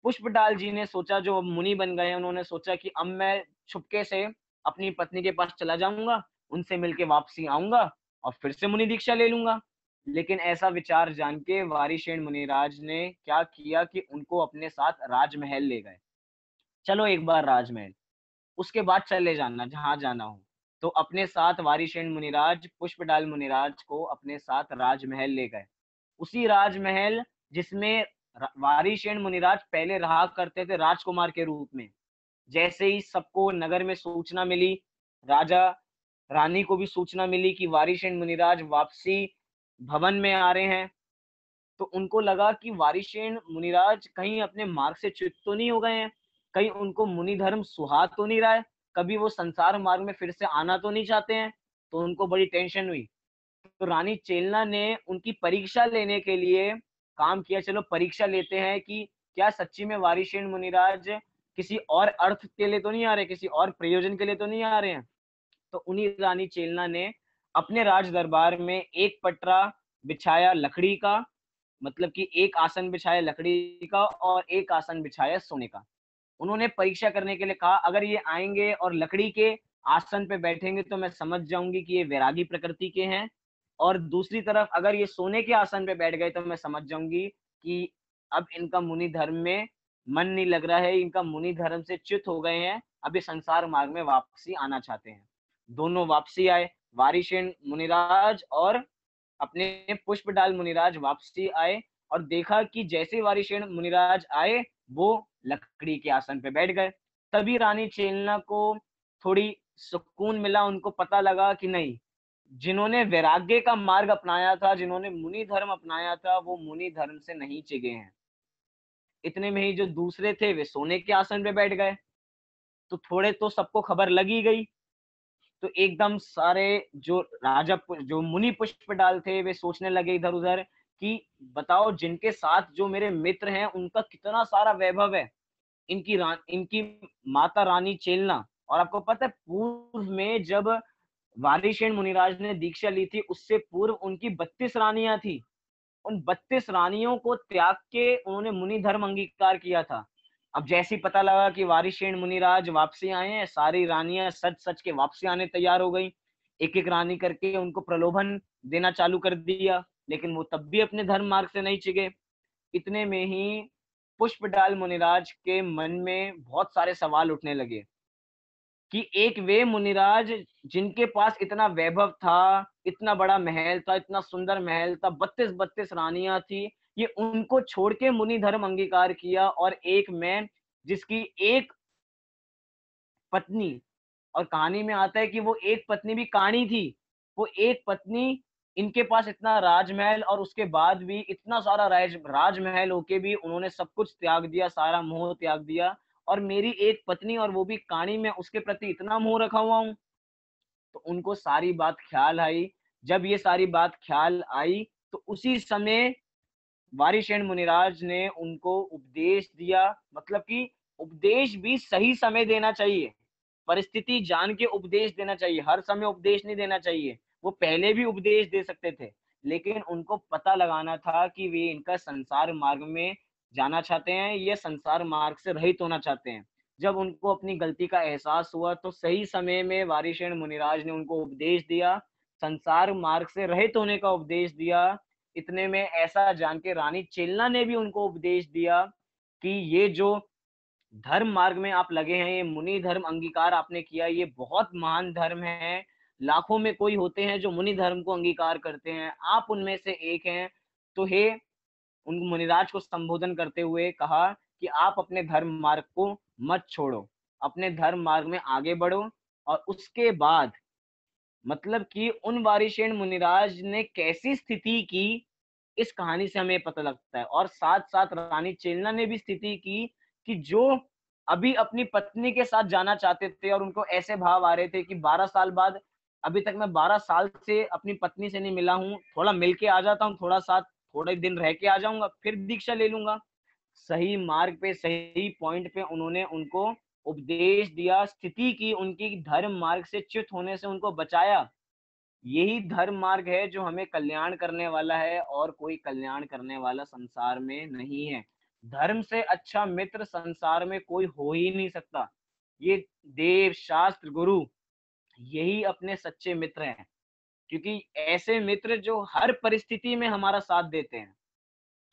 पुष्पडाल जी ने सोचा, जो अब मुनि बन गए हैं, उन्होंने सोचा कि अब मैं छुपके से अपनी पत्नी के पास चला जाऊंगा, उनसे मिलके वापसी आऊंगा और फिर से मुनि दीक्षा ले लूंगा। लेकिन ऐसा विचार जान के वारिशेन मुनिराज ने क्या किया कि उनको अपने साथ राजमहल ले गए। चलो एक बार राजमहल, उसके बाद चले जाना जहां जाना हो। तो अपने साथ वारिशेन मुनिराज पुष्पडाल मुनिराज को अपने साथ राजमहल ले गए। उसी राजमहल जिसमें वारिशेन मुनिराज पहले रहा करते थे राजकुमार के रूप में। जैसे ही सबको नगर में सूचना मिली, राजा रानी को भी सूचना मिली कि वारिशेन मुनिराज वापसी भवन में आ रहे हैं, तो उनको लगा कि वारिशेन मुनिराज कहीं अपने मार्ग से च्युत तो नहीं हो गए हैं, कहीं उनको मुनि धर्म सुहा तो नहीं रहा है, कभी वो संसार मार्ग में फिर से आना तो नहीं चाहते हैं। तो उनको बड़ी टेंशन हुई। तो रानी चेलना ने उनकी परीक्षा लेने के लिए काम किया, चलो परीक्षा लेते हैं कि क्या सच्ची में वारिशेन मुनिराज किसी और अर्थ के लिए तो नहीं आ रहे, किसी और प्रयोजन के लिए तो नहीं आ रहे हैं। तो उन्हीं रानी चेलना ने अपने राज दरबार में एक पटरा बिछाया लकड़ी का, मतलब कि एक आसन बिछाया लकड़ी का और एक आसन बिछाया सोने का। उन्होंने परीक्षा करने के लिए कहा, अगर ये आएंगे और लकड़ी के आसन पे बैठेंगे तो मैं समझ जाऊंगी कि ये वैरागी प्रकृति के हैं, और दूसरी तरफ अगर ये सोने के आसन पे बैठ गए तो मैं समझ जाऊंगी कि अब इनका मुनि धर्म में मन नहीं लग रहा है, इनका मुनि धर्म से च्युत हो गए हैं, अब ये संसार मार्ग में वापसी आना चाहते हैं। दोनों वापसी आए, वारिशेन मुनिराज और अपने पुष्पडाल मुनिराज वापसी आए, और देखा कि जैसे वारिशेन मुनिराज आए वो लकड़ी के आसन पे बैठ गए। तभी रानी चेलना को थोड़ी सुकून मिला, उनको पता लगा कि नहीं, जिन्होंने वैराग्य का मार्ग अपनाया था, जिन्होंने मुनि धर्म अपनाया था, वो मुनि धर्म से नहीं चिगे हैं। इतने में ही जो दूसरे थे वे सोने के आसन पे बैठ गए। तो थोड़े तो सबको खबर लगी गई। तो एकदम सारे जो जो मुनि पुष्पडाल थे वे सोचने लगे इधर उधर कि बताओ, जिनके साथ जो मेरे मित्र हैं उनका कितना सारा वैभव है, इनकी माता रानी चेलना। और आपको पता है पूर्व में जब वारिशेन मुनिराज ने दीक्षा ली थी उससे पूर्व उनकी 32 रानियां थी। उन 32 रानियों को त्याग के उन्होंने मुनि धर्म अंगीकार किया था। अब जैसे ही पता लगा कि वारिशेन मुनिराज वापसी आए हैं, सारी रानियां सच सच के वापसी आने तैयार हो गई। एक एक रानी करके उनको प्रलोभन देना चालू कर दिया, लेकिन वो तब भी अपने धर्म मार्ग से नहीं चिगे। इतने में ही पुष्पडाल मुनिराज के मन में बहुत सारे सवाल उठने लगे कि एक वे मुनिराज जिनके पास इतना वैभव था, इतना बड़ा महल था, इतना सुंदर महल था, 32 रानियां थी, ये उनको छोड़ के मुनि धर्म अंगीकार किया, और एक मैं जिसकी एक पत्नी, और कहानी में आता है कि वो एक पत्नी भी काणी थी, वो एक पत्नी, इनके पास इतना राजमहल और उसके बाद भी इतना सारा राजमहल होके भी उन्होंने सब कुछ त्याग दिया, सारा मोह त्याग दिया, और मेरी एक पत्नी और वो भी काणी में उसके प्रति इतना मोह रखा हुआ हूँ। तो उनको सारी बात ख्याल आई। जब ये सारी बात ख्याल आई तो उसी समय वारिशेन मुनिराज ने उनको उपदेश दिया, मतलब कि उपदेश भी सही समय देना चाहिए, परिस्थिति जान के उपदेश देना चाहिए, हर समय उपदेश नहीं देना चाहिए। वो पहले भी उपदेश दे सकते थे, लेकिन उनको पता लगाना था कि वे इनका संसार मार्ग में जाना चाहते हैं, ये संसार मार्ग से रहित होना चाहते हैं। जब उनको अपनी गलती का एहसास हुआ तो सही समय में वारिशेन मुनिराज ने उनको उपदेश दिया, संसार मार्ग से रहित होने का उपदेश दिया। इतने में ऐसा जान के रानी चेलना ने भी उनको उपदेश दिया कि ये जो धर्म मार्ग में आप लगे हैं, ये मुनि धर्म अंगीकार आपने किया, ये बहुत महान धर्म है। लाखों में कोई होते हैं जो मुनि धर्म को अंगीकार करते हैं, आप उनमें से एक हैं। तो हे, उन मुनिराज को संबोधन करते हुए कहा कि आप अपने धर्म मार्ग को मत छोड़ो, अपने धर्म मार्ग में आगे बढ़ो। और उसके बाद मतलब कि उन वारिशेन मुनिराज ने कैसी स्थिति की, इस कहानी से हमें पता लगता है। और साथ साथ रानी चेलना ने भी स्थिति की कि जो अभी अपनी पत्नी के साथ जाना चाहते थे और उनको ऐसे भाव आ रहे थे कि 12 साल बाद, अभी तक मैं 12 साल से अपनी पत्नी से नहीं मिला हूँ, थोड़ा मिल के आ जाता हूँ, थोड़ा साथ थोड़े दिन रह के आ जाऊंगा, फिर दीक्षा ले लूंगा। सही मार्ग पे सही पॉइंट पे उन्होंने उनको उपदेश दिया, स्थिति की, उनकी धर्म मार्ग से च्युत होने से उनको बचाया। यही धर्म मार्ग है जो हमें कल्याण करने वाला है, और कोई कल्याण करने वाला संसार में नहीं है। धर्म से अच्छा मित्र संसार में कोई हो ही नहीं सकता। ये देव शास्त्र गुरु यही अपने सच्चे मित्र हैं, क्योंकि ऐसे मित्र जो हर परिस्थिति में हमारा साथ देते हैं,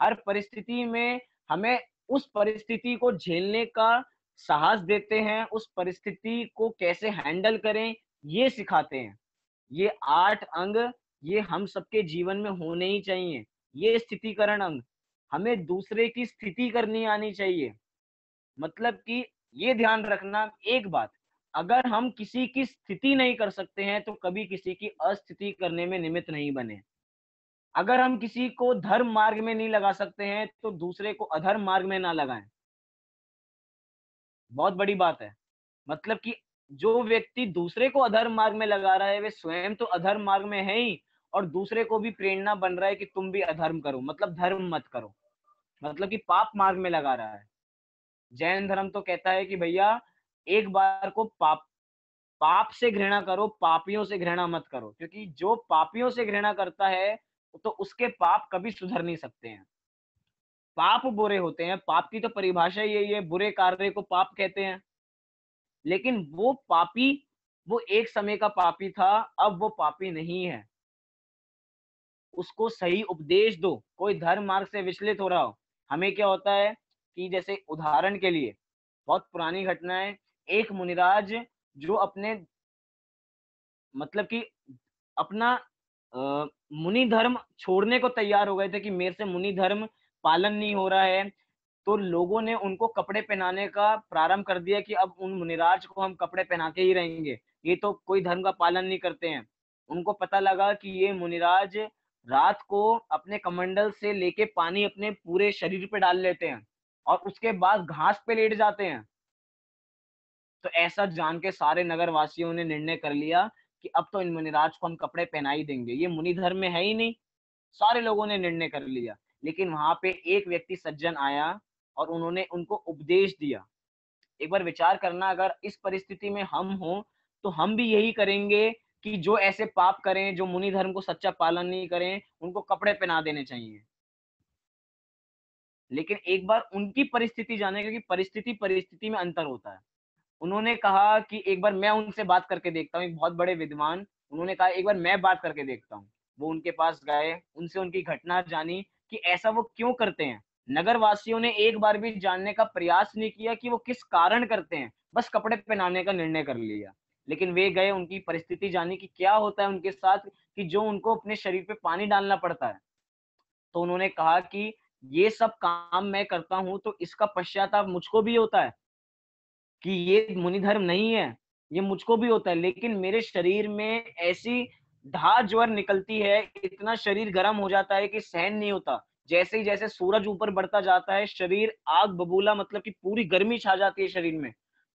हर परिस्थिति में हमें उस परिस्थिति को झेलने का साहस देते हैं, उस परिस्थिति को कैसे हैंडल करें ये सिखाते हैं। ये 8 अंग ये हम सबके जीवन में होने ही चाहिए। ये स्थितिकरण अंग, हमें दूसरे की स्थिति करनी आनी चाहिए। मतलब कि ये ध्यान रखना एक बात, अगर हम किसी की स्थिति नहीं कर सकते हैं तो कभी किसी की अस्थिति करने में निमित्त नहीं बने। अगर हम किसी को धर्म मार्ग में नहीं लगा सकते हैं तो दूसरे को अधर्म मार्ग में ना लगाएं। बहुत बड़ी बात है। मतलब कि जो व्यक्ति दूसरे को अधर्म मार्ग में लगा रहा है वे स्वयं तो अधर्म मार्ग में है ही, और दूसरे को भी प्रेरणा बन रहा है कि तुम भी अधर्म करो, मतलब धर्म मत करो, मतलब कि पाप मार्ग में लगा रहा है। जैन धर्म तो कहता है कि भैया एक बार को पाप पाप से घृणा करो, पापियों से घृणा मत करो, क्योंकि जो पापियों से घृणा करता है तो उसके पाप कभी सुधर नहीं सकते हैं। पाप बुरे होते हैं, पाप की तो परिभाषा ही यही है, बुरे कार्य को पाप कहते हैं। लेकिन वो पापी, वो एक समय का पापी था, अब वो पापी नहीं है। उसको सही उपदेश दो, कोई धर्म मार्ग से विचलित हो रहा हो। हमें क्या होता है कि जैसे उदाहरण के लिए बहुत पुरानी घटना है, एक मुनिराज जो अपने मतलब कि अपना मुनि धर्म छोड़ने को तैयार हो गए थे कि मेरे से मुनि धर्म पालन नहीं हो रहा है। तो लोगों ने उनको कपड़े पहनाने का प्रारंभ कर दिया कि अब उन मुनिराज को हम कपड़े पहना के ही रहेंगे, ये तो कोई धर्म का पालन नहीं करते हैं। उनको पता लगा कि ये मुनिराज रात को अपने कमंडल से लेके पानी अपने पूरे शरीर पे डाल लेते हैं और उसके बाद घास पे लेट जाते हैं। तो ऐसा जान के सारे नगर वासियों ने निर्णय कर लिया कि अब तो इन मुनिराज को हम कपड़े पहना ही देंगे, ये मुनि धर्म में है ही नहीं। सारे लोगों ने निर्णय कर लिया, लेकिन वहां पे एक व्यक्ति सज्जन आया और उन्होंने उनको उपदेश दिया। एक बार विचार करना, अगर इस परिस्थिति में हम हो तो हम भी यही करेंगे कि जो ऐसे पाप करें, जो मुनि धर्म को सच्चा पालन नहीं करें, उनको कपड़े पहना देने चाहिए। लेकिन एक बार उनकी परिस्थिति जाने, क्योंकि परिस्थिति परिस्थिति में अंतर होता है। उन्होंने कहा कि एक बार मैं उनसे बात करके देखता हूँ, एक बहुत बड़े विद्वान, उन्होंने कहा एक बार मैं बात करके देखता हूँ। वो उनके पास गए, उनसे उनकी घटना जानी कि ऐसा वो क्यों करते हैं। नगर वासियों ने एक बार भी जानने का प्रयास नहीं किया कि वो किस कारण करते हैं, बस कपड़े पहनाने का निर्णय कर लिया। लेकिन वे गए, उनकी परिस्थिति जानी कि क्या होता है उनके साथ, कि जो उनको अपने शरीर पे पानी डालना पड़ता है। तो उन्होंने कहा कि ये सब काम मैं करता हूँ तो इसका पश्चाताप मुझको भी होता है कि ये मुनि धर्म नहीं है, ये मुझको भी होता है, लेकिन मेरे शरीर में ऐसी ढा ज्वर निकलती है, इतना शरीर गर्म हो जाता है कि सहन नहीं होता। जैसे ही जैसे सूरज ऊपर बढ़ता जाता है, शरीर आग बबूला, मतलब कि पूरी गर्मी छा जाती है शरीर में।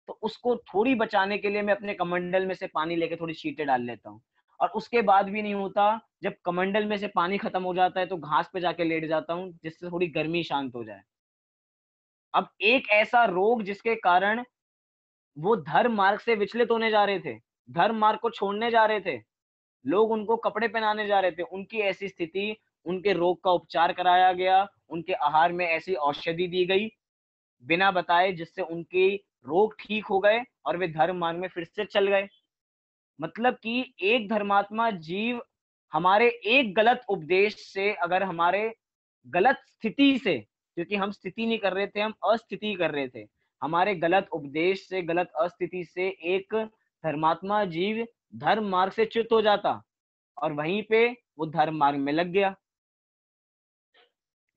तो उसको थोड़ी बचाने के लिए मैं अपने कमंडल में से पानी लेके थोड़ी छींटे डाल लेता हूँ। और उसके बाद भी नहीं होता, जब कमंडल में से पानी खत्म हो जाता है तो घास पे जाके लेट जाता हूँ, जिससे थोड़ी गर्मी शांत हो जाए। अब एक ऐसा रोग जिसके कारण वो धर्म मार्ग से विचलित होने जा रहे थे, धर्म मार्ग को छोड़ने जा रहे थे, लोग उनको कपड़े पहनाने जा रहे थे, उनकी ऐसी स्थिति, उनके रोग का उपचार कराया गया, उनके आहार में ऐसी औषधि दी गई बिना बताए, जिससे उनके रोग ठीक हो गए और वे धर्म मार्ग में फिर से चल गए। मतलब कि एक धर्मात्मा जीव हमारे एक गलत उपदेश से, अगर हमारे गलत स्थिति से, क्योंकि हम स्थिति नहीं कर रहे थे, हम अस्थिति कर रहे थे, हमारे गलत उपदेश से, गलत अस्थिति से एक धर्मात्मा जीव धर्म मार्ग से च्युत हो जाता और वहीं पे वो धर्म मार्ग में लग गया,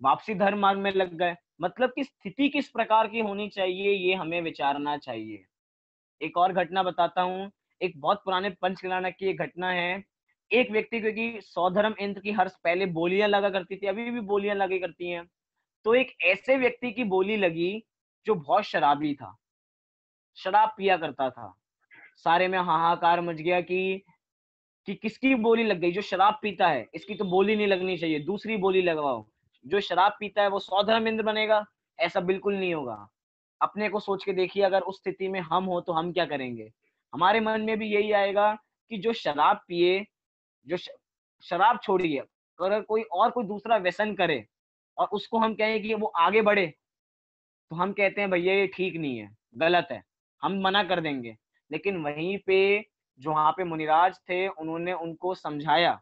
वापसी धर्म मार्ग में लग गए। मतलब कि स्थिति किस प्रकार की होनी चाहिए ये हमें विचारना चाहिए। एक और घटना बताता हूँ, एक बहुत पुराने पंचकल्याण की एक घटना है। एक व्यक्ति, क्योंकि सौधर्म इंद्र की हर पहले बोलियां लगा करती थी, अभी भी बोलियां लगी करती हैं, तो एक ऐसे व्यक्ति की बोली लगी जो बहुत शराबी था, शराब पिया करता था। सारे में हाहाकार मच गया कि किसकी बोली लग गई, जो शराब पीता है इसकी तो बोली नहीं लगनी चाहिए, दूसरी बोली लगवाओ। जो शराब पीता है वो सौधर्म इंद्र बनेगा? ऐसा बिल्कुल नहीं होगा। अपने को सोच के देखिए, अगर उस स्थिति में हम हो तो हम क्या करेंगे? हमारे मन में भी यही आएगा कि जो शराब पिए, जो शराब छोड़िए, अगर कोई दूसरा व्यसन करे और उसको हम कहें कि वो आगे बढ़े, तो हम कहते हैं भैया ये ठीक नहीं है, गलत है, हम मना कर देंगे। लेकिन वहीं पे जो वहां पे मुनिराज थे, उन्होंने उनको समझाया।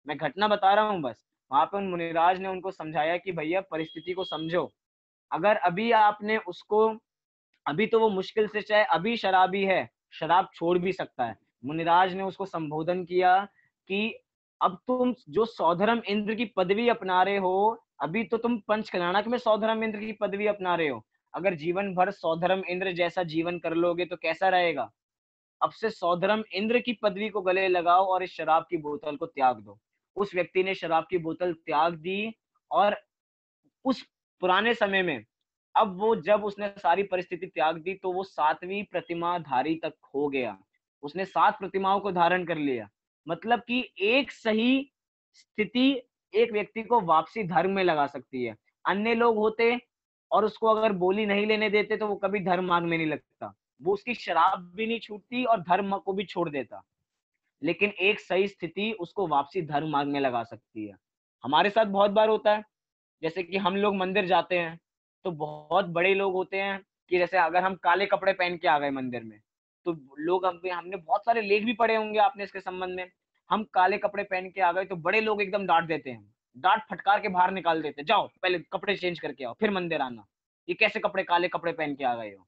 मैं घटना बता रहा हूँ बस। वहां पे उन मुनिराज ने उनको समझाया कि भैया परिस्थिति को समझो, अगर अभी आपने उसको, अभी तो वो मुश्किल से, चाहे अभी शराबी है, शराब छोड़ भी सकता है, मुनिराज ने उसको संबोधन किया कि अब तुम जो सौधर्म इंद्र की पदवी अपना रहे हो, अभी तो तुम पंचकल्याणक में सौधर्म इंद्र की पदवी अपना रहे हो, अगर जीवन भर सौधर्म इंद्र जैसा जीवन कर लोगे तो कैसा रहेगा। अब से सौधर्म इंद्र की पदवी को गले लगाओ और इस शराब की बोतल को त्याग दो। उस व्यक्ति ने शराब की बोतल त्याग दी। और उस पुराने समय में अब वो जब उसने सारी परिस्थिति त्याग दी तो वो 7वीं प्रतिमा धारी तक हो गया। उसने 7 प्रतिमाओं को धारण कर लिया। मतलब कि एक सही स्थिति एक व्यक्ति को वापसी धर्म में लगा सकती है। अन्य लोग होते और उसको अगर बोली नहीं लेने देते तो वो कभी धर्म मार्ग में नहीं लगता, वो उसकी शराब भी नहीं छूटती और धर्म को भी छोड़ देता। लेकिन एक सही स्थिति उसको वापसी धर्म मार्ग में लगा सकती है। हमारे साथ बहुत बार होता है, जैसे कि हम लोग मंदिर जाते हैं तो बहुत बड़े लोग होते हैं कि जैसे अगर हम काले कपड़े पहन के आ गए मंदिर में तो लोग, हमने बहुत सारे लेख भी पढ़े होंगे आपने इसके संबंध में। हम काले कपड़े पहन के आ गए तो बड़े लोग एकदम डांट देते हैं, डांट फटकार के बाहर निकाल देते हैं, जाओ पहले कपड़े चेंज करके आओ फिर मंदिर आना, ये कैसे कपड़े काले कपड़े पहन के आ गए हो।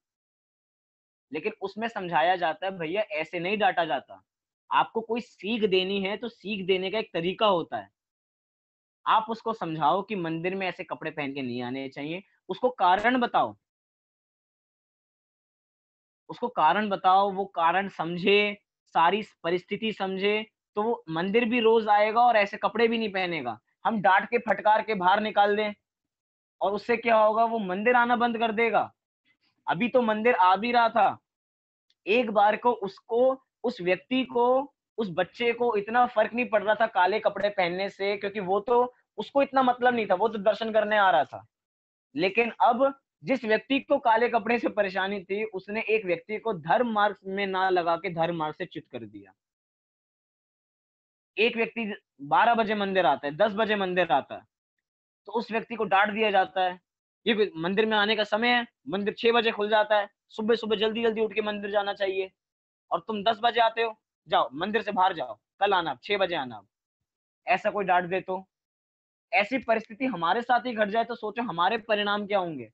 लेकिन उसमें समझाया जाता है भैया ऐसे नहीं डांटा जाता, आपको कोई सीख देनी है तो सीख देने का एक तरीका होता है। आप उसको समझाओ कि मंदिर में ऐसे कपड़े पहन के नहीं आने चाहिए, उसको कारण बताओ, उसको कारण बताओ, वो कारण समझे, सारी परिस्थिति समझे, तो वो मंदिर भी रोज आएगा और ऐसे कपड़े भी नहीं पहनेगा। हम डांट के फटकार के बाहर निकाल दें और उससे क्या होगा, वो मंदिर आना बंद कर देगा। अभी तो मंदिर आ भी रहा था, एक बार को उसको, उस व्यक्ति को, उस बच्चे को इतना फर्क नहीं पड़ रहा था काले कपड़े पहनने से, क्योंकि वो तो, उसको इतना मतलब नहीं था, वो तो दर्शन करने आ रहा था। लेकिन अब जिस व्यक्ति को काले कपड़े से परेशानी थी उसने एक व्यक्ति को धर्म मार्ग में ना लगा के धर्म मार्ग से च्युत कर दिया। एक व्यक्ति 12 बजे मंदिर आता है, 10 बजे मंदिर आता है, तो उस व्यक्ति को डांट दिया जाता है, ये मंदिर में आने का समय है, मंदिर 6 बजे खुल जाता है, सुबह सुबह जल्दी जल्दी उठ के मंदिर जाना चाहिए, और तुम 10 बजे आते हो, जाओ मंदिर से बाहर जाओ, कल आना 6 बजे आना। ऐसा कोई डांट दे तो, ऐसी परिस्थिति हमारे साथ ही घट जाए तो सोचो हमारे परिणाम क्या होंगे।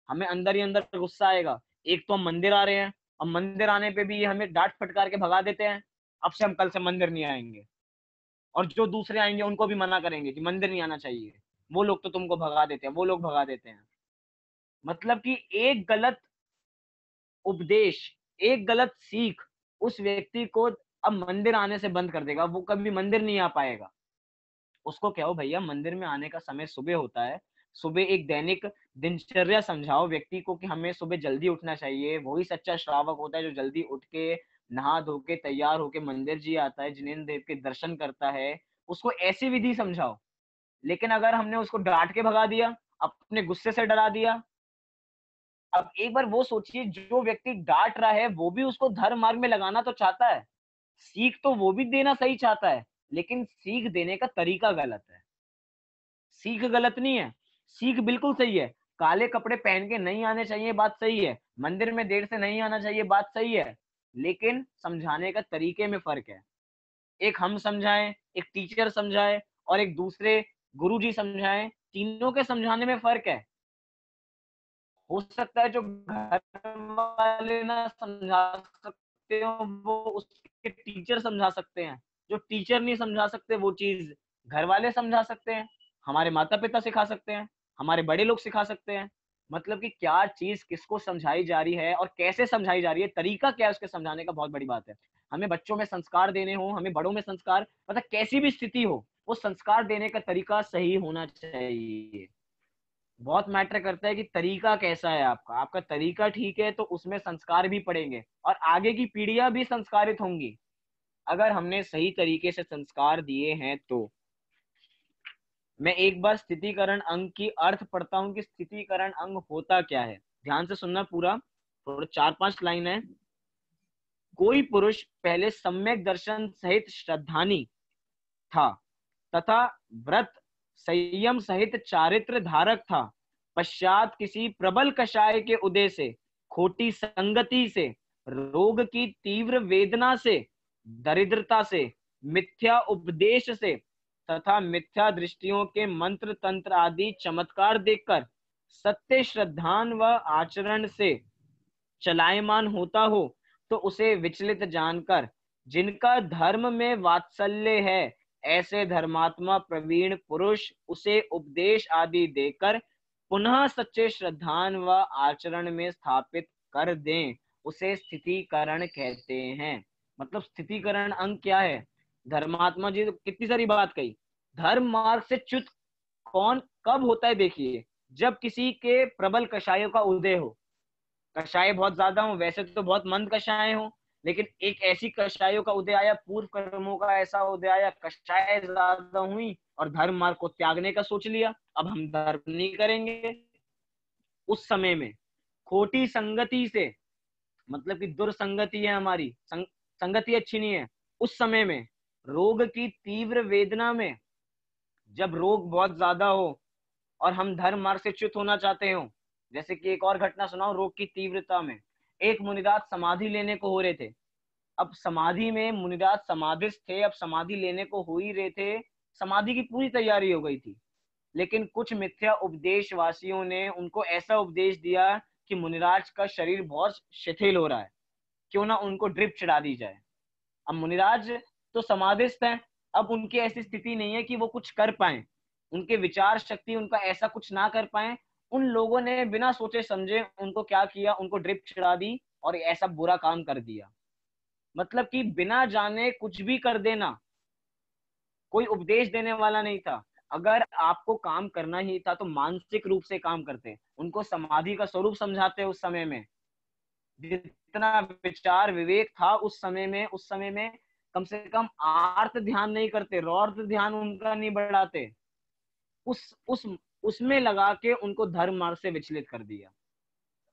हमें अंदर ही अंदर गुस्सा आएगा। एक तो हम मंदिर आ रहे हैं, अब मंदिर आने पे भी ये हमें डांट फटकार के भगा देते हैं, अब से हम कल से मंदिर नहीं आएंगे। और जो दूसरे आएंगे उनको भी मना करेंगे कि मंदिर नहीं आना चाहिए, वो लोग तो तुमको भगा देते हैं, वो लोग भगा देते हैं। मतलब कि एक गलत उपदेश, एक गलत सीख उस व्यक्ति को अब मंदिर आने से बंद कर देगा, वो कभी मंदिर नहीं आ पाएगा। उसको क्या हो भैया, मंदिर में आने का समय सुबह होता है, सुबह एक दैनिक दिनचर्या समझाओ व्यक्ति को कि हमें सुबह जल्दी उठना चाहिए। वही सच्चा श्रावक होता है जो जल्दी उठ के नहा धो के तैयार होके मंदिर जी आता है, जिनेंद्र देव के दर्शन करता है। उसको ऐसी विधि समझाओ। लेकिन अगर हमने उसको डांट के भगा दिया, अपने गुस्से से डरा दिया, अब एक बार वो सोचिए, जो व्यक्ति डांट रहा है वो भी उसको धर्म मार्ग में लगाना तो चाहता है, सीख तो वो भी देना सही चाहता है, लेकिन सीख देने का तरीका गलत है। सीख गलत नहीं है, सीख बिल्कुल सही है। काले कपड़े पहन के नहीं आने चाहिए, बात सही है। मंदिर में देर से नहीं आना चाहिए, बात सही है। लेकिन समझाने का तरीके में फर्क है। एक हम समझाएं, एक टीचर समझाए और एक दूसरे गुरुजी समझाएं, तीनों के समझाने में फर्क है। हो सकता है जो घर वाले ना समझा सकते हो वो उसके टीचर समझा सकते हैं, जो टीचर नहीं समझा सकते वो चीज घर वाले समझा सकते हैं, हमारे माता पिता सिखा सकते हैं, हमारे बड़े लोग सिखा सकते हैं। मतलब कि क्या चीज किसको समझाई जा रही है और कैसे समझाई जा रही है, तरीका क्या है उसके समझाने का, बहुत बड़ी बात है। हमें बच्चों में संस्कार देने हो, हमें बड़ों में संस्कार, मतलब कैसी भी स्थिति हो, वो संस्कार देने का तरीका सही होना चाहिए। बहुत मैटर करता है कि तरीका कैसा है आपका, आपका तरीका ठीक है तो उसमें संस्कार भी पड़ेंगे और आगे की पीढ़ियां भी संस्कारित होंगी अगर हमने सही तरीके से संस्कार दिए हैं तो। मैं एक बार स्थितिकरण अंग की अर्थ पढ़ता हूं कि स्थितिकरण अंग होता क्या है, ध्यान से सुनना पूरा, थोड़ा 4-5 लाइन है। कोई पुरुष पहले सम्यक दर्शन सहित श्रद्धानी था तथा व्रत संयम सहित चारित्र धारक था। पश्चात किसी प्रबल कषाय के उदय से, खोटी संगति से, रोग की तीव्र वेदना से, दरिद्रता से, मिथ्या उपदेश से तथा मिथ्या दृष्टियों के मंत्र तंत्र आदि चमत्कार देखकर सत्य श्रद्धान व आचरण से चलायमान होता हो तो उसे विचलित जानकर जिनका धर्म में वात्सल्य है, ऐसे धर्मात्मा प्रवीण पुरुष उसे उपदेश आदि देकर पुनः सच्चे श्रद्धान व आचरण में स्थापित कर दें, उसे स्थितिकरण कहते हैं। मतलब स्थितिकरण अंग क्या है? धर्मात्मा जी कितनी सारी बात कही। धर्म मार्ग से च्युत कौन कब होता है? देखिए, जब किसी के प्रबल कषायों का उदय हो, कषाय बहुत ज्यादा हो, वैसे तो बहुत मंद कषाय हो, लेकिन एक ऐसी कषायों का उदय आया, पूर्व कर्मों का ऐसा उदय आया, कषाय ज्यादा हुई और धर्म मार्ग को त्यागने का सोच लिया, अब हम धर्म नहीं करेंगे। उस समय में खोटी संगति से, मतलब कि दुर्संगति है हमारी, संगति अच्छी नहीं है, उस समय में रोग की तीव्र वेदना में, जब रोग बहुत ज्यादा हो और हम धर्म मार्ग से च्युत होना चाहते हो, जैसे कि एक और घटना सुनाओ। रोग की तीव्रता में एक मुनिराज समाधि लेने को हो रहे थे। अब समाधि में मुनिराज समाधिस्थ थे, अब समाधि लेने को हो ही रहे थे, समाधि की पूरी तैयारी हो गई थी, लेकिन कुछ मिथ्या उपदेश वासियों ने उनको ऐसा उपदेश दिया कि मुनिराज का शरीर बहुत शिथिल हो रहा है, क्यों ना उनको ड्रिप चढ़ा दी जाए। अब मुनिराज तो समाधिस्थ हैं, अब उनकी ऐसी स्थिति नहीं है कि वो कुछ कर पाए, उनके विचार शक्ति उनका ऐसा कुछ ना कर पाए। उन लोगों ने बिना सोचे समझे उनको क्या किया, उनको ड्रिप चढ़ा दी और ऐसा बुरा काम कर दिया। मतलब कि बिना जाने कुछ भी कर देना, कोई उपदेश देने वाला नहीं था। अगर आपको काम करना ही था तो मानसिक रूप से काम करते, उनको समाधि का स्वरूप समझाते। उस समय में जितना विचार विवेक था उस समय में कम से कम आर्त ध्यान नहीं करते, रौर्त ध्यान उनका नहीं बढ़ाते, उस उसमें लगा के उनको धर्म मार्ग से विचलित कर दिया।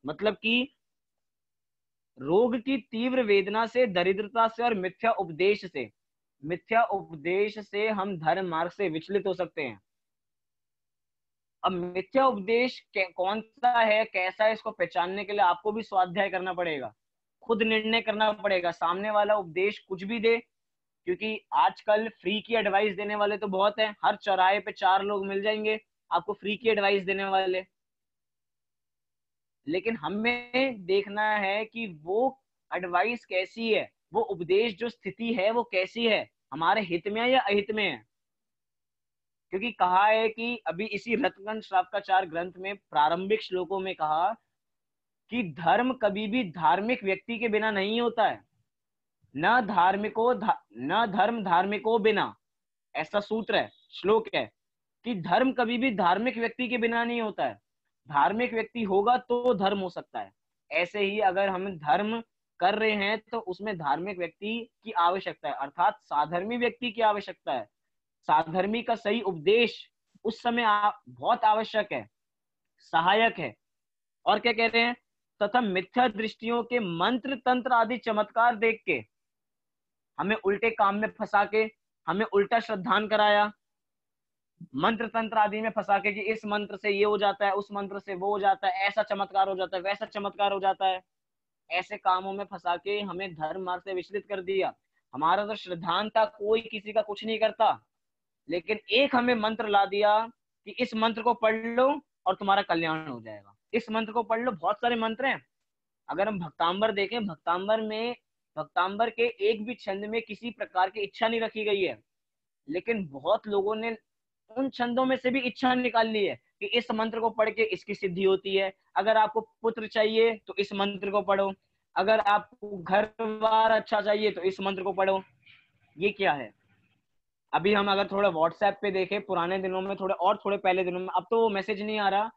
मतलब कि रोग की तीव्र वेदना से, दरिद्रता से और मिथ्या उपदेश से हम धर्म मार्ग से विचलित हो सकते हैं। अब मिथ्या उपदेश कौन सा है, कैसा है, इसको पहचानने के लिए आपको भी स्वाध्याय करना पड़ेगा, खुद निर्णय करना पड़ेगा। सामने वाला उपदेश कुछ भी दे, क्योंकि आजकल फ्री की एडवाइस देने वाले तो बहुत हैं, हर चौराहे पे 4 लोग मिल जाएंगे आपको फ्री की एडवाइस देने वाले। लेकिन हमें देखना है कि वो एडवाइस कैसी है, वो उपदेश जो स्थिति है वो कैसी है, हमारे हित में है या अहित में है। क्योंकि कहा है कि अभी इसी रत्नगंज श्रावकाचार ग्रंथ में प्रारंभिक श्लोकों में कहा कि धर्म कभी भी धार्मिक व्यक्ति के बिना नहीं होता है, न धर्म धार्मिको बिना, ऐसा सूत्र है, श्लोक है कि धर्म कभी भी धार्मिक व्यक्ति के बिना नहीं होता है, धार्मिक व्यक्ति होगा तो धर्म हो सकता है। ऐसे ही अगर हम धर्म कर रहे हैं तो उसमें धार्मिक व्यक्ति की आवश्यकता है, अर्थात साधर्मी व्यक्ति की आवश्यकता है। साधर्मी का सही उपदेश उस समय बहुत आवश्यक है, सहायक है। और क्या कह रहे हैं? तथा मिथ्या दृष्टियों के मंत्र तंत्र आदि चमत्कार देख के हमें उल्टे काम में फंसा के, हमें उल्टा श्रद्धान कराया, मंत्र तंत्र आदि में फंसा के कि इस मंत्र से ये हो जाता है, उस मंत्र से वो हो जाता है, ऐसा चमत्कार हो जाता है, वैसा चमत्कार हो जाता है, ऐसे कामों में फंसा के हमें धर्म मार्ग से विचलित कर दिया। हमारा तो श्रद्धान था, कोई किसी का कुछ नहीं करता, लेकिन एक हमें मंत्र ला दिया कि इस मंत्र को पढ़ लो और तुम्हारा कल्याण हो जाएगा, इस मंत्र को पढ़ लो। बहुत सारे मंत्र हैं, अगर हम भक्तांबर देखें, भक्तांबर के एक भी छंद में किसी प्रकार की इच्छा नहीं रखी गई है, लेकिन बहुत लोगों ने उन छंदों में से भी इच्छा निकाल ली है कि इस मंत्र को पढ़ के इसकी सिद्धि होती है, अगर आपको पुत्र चाहिए तो इस मंत्र को पढ़ो, अगर आपको घर बार अच्छा चाहिए तो इस मंत्र को पढ़ो। ये क्या है? अभी हम अगर थोड़ा व्हाट्सएप पे देखें, पुराने दिनों में थोड़े पहले दिनों में, अब तो वो मैसेज नहीं आ रहा,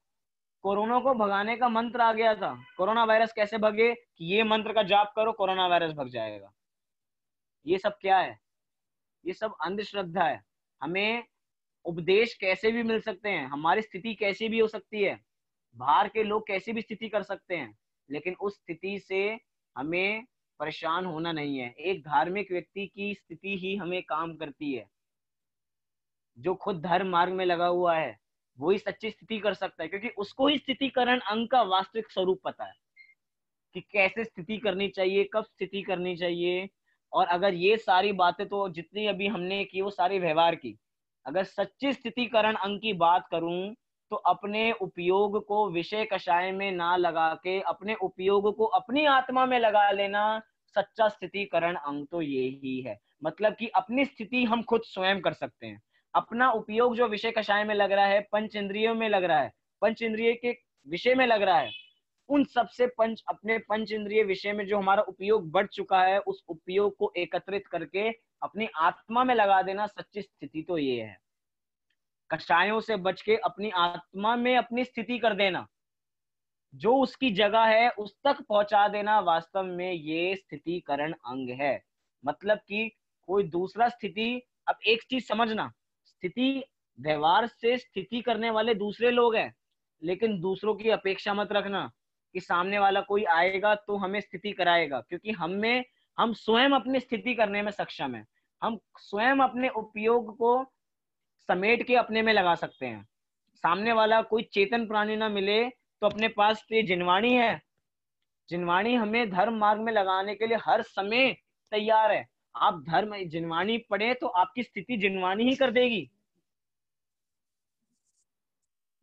कोरोना को भगाने का मंत्र आ गया था। कोरोना वायरस कैसे भगे कि ये मंत्र का जाप करो कोरोना वायरस भग जाएगा। ये सब क्या है? ये सब अंधश्रद्धा है। हमें उपदेश कैसे भी मिल सकते हैं, हमारी स्थिति कैसी भी हो सकती है, बाहर के लोग कैसी भी स्थिति कर सकते हैं, लेकिन उस स्थिति से हमें परेशान होना नहीं है। एक धार्मिक व्यक्ति की स्थिति ही हमें काम करती है, जो खुद धर्म मार्ग में लगा हुआ है वही सच्ची स्थिति कर सकता है, क्योंकि उसको ही स्थितिकरण अंग का वास्तविक स्वरूप पता है कि कैसे स्थिति करनी चाहिए, कब स्थिति करनी चाहिए। और अगर ये सारी बातें तो जितनी अभी हमने की वो सारी व्यवहार की, अगर सच्ची स्थितिकरण अंग की बात करूं तो अपने उपयोग को विषय कषाय में ना लगा के अपने उपयोग को अपनी आत्मा में लगा लेना सच्चा स्थितिकरण अंग तो ये ही है। मतलब कि अपनी स्थिति हम खुद स्वयं कर सकते हैं। अपना उपयोग जो विषय कषाय में लग रहा है, पंच इंद्रियों में लग रहा है, पंच इंद्रिय के विषय में लग रहा है, उन सबसे अपने पंच इंद्रिय विषय में जो हमारा उपयोग बढ़ चुका है, उस उपयोग को एकत्रित करके अपनी आत्मा में लगा देना, सच्ची स्थिति तो ये है। कषायों से बच के अपनी आत्मा में अपनी स्थिति कर देना, जो उसकी जगह है उस तक पहुंचा देना, वास्तव में ये स्थितिकरण अंग है। मतलब कि कोई दूसरा स्थिति, अब एक चीज समझना, स्थिति व्यवहार से स्थिति करने वाले दूसरे लोग हैं, लेकिन दूसरों की अपेक्षा मत रखना कि सामने वाला कोई आएगा तो हमें स्थिति कराएगा, क्योंकि हम स्वयं अपनी स्थिति करने में सक्षम है। हम स्वयं अपने उपयोग को समेट के अपने में लगा सकते हैं। सामने वाला कोई चेतन प्राणी ना मिले तो अपने पास ये जिनवाणी है, जिनवाणी हमें धर्म मार्ग में लगाने के लिए हर समय तैयार है। आप धर्म जिनवाणी पढ़े तो आपकी स्थिति जिनवाणी ही कर देगी।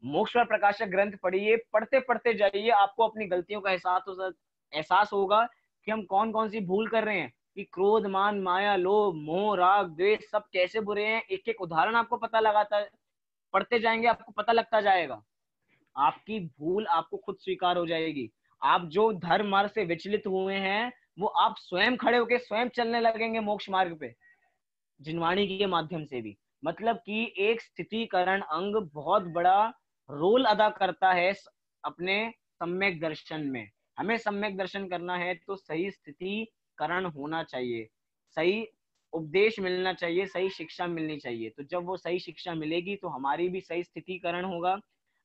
मोक्ष पर प्रकाशक ग्रंथ पढ़िए, पढ़ते पढ़ते जाइए, आपको अपनी गलतियों का एहसास होगा कि हम कौन कौन सी भूल कर रहे हैं, कि क्रोध मान माया लोभ मोह राग द्वेष सब कैसे बुरे हैं। एक एक उदाहरण आपको पता लगाता, पढ़ते जाएंगे आपको पता लगता जाएगा। आपकी भूल आपको खुद स्वीकार हो जाएगी। आप जो धर्म मार्ग से विचलित हुए हैं, वो आप स्वयं खड़े होकर स्वयं चलने लगेंगे मोक्ष मार्ग पे, जिनवाणी के माध्यम से भी। मतलब कि एक स्थितिकरण अंग बहुत बड़ा रोल अदा करता है अपने सम्यक दर्शन में। हमें सम्यक दर्शन करना है तो सही स्थितिकरण होना चाहिए, सही उपदेश मिलना चाहिए, सही शिक्षा मिलनी चाहिए। तो जब वो सही शिक्षा मिलेगी तो हमारी भी सही स्थितिकरण होगा,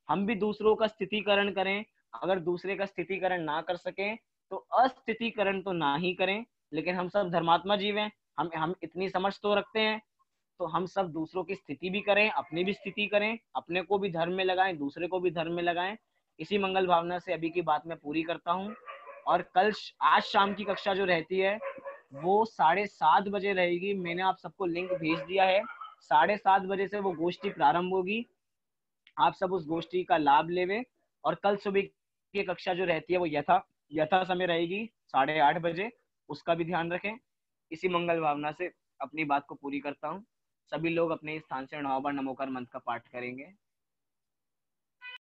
हम भी दूसरों का स्थितिकरण करें। अगर दूसरे का स्थितिकरण ना कर सके तो अस्थितिकरण तो ना ही करें। लेकिन हम सब धर्मात्मा जीव हैं, हम इतनी समझ तो रखते हैं, तो हम सब दूसरों की स्थिति भी करें, अपनी भी स्थिति करें, अपने को भी धर्म में लगाएं, दूसरे को भी धर्म में लगाएं। इसी मंगल भावना से अभी की बात मैं पूरी करता हूँ। और आज शाम की कक्षा जो रहती है वो 7:30 बजे रहेगी। मैंने आप सबको लिंक भेज दिया है। 7:30 बजे से वो गोष्ठी प्रारंभ होगी। आप सब उस गोष्ठी का लाभ लेवे। और कल सुबह की कक्षा जो रहती है वो यथा समय रहेगी 8:30 बजे, उसका भी ध्यान रखें। इसी मंगल भावना से अपनी बात को पूरी करता हूँ। सभी लोग अपने स्थान से 9 बार नमोकार मंत्र का पाठ करेंगे।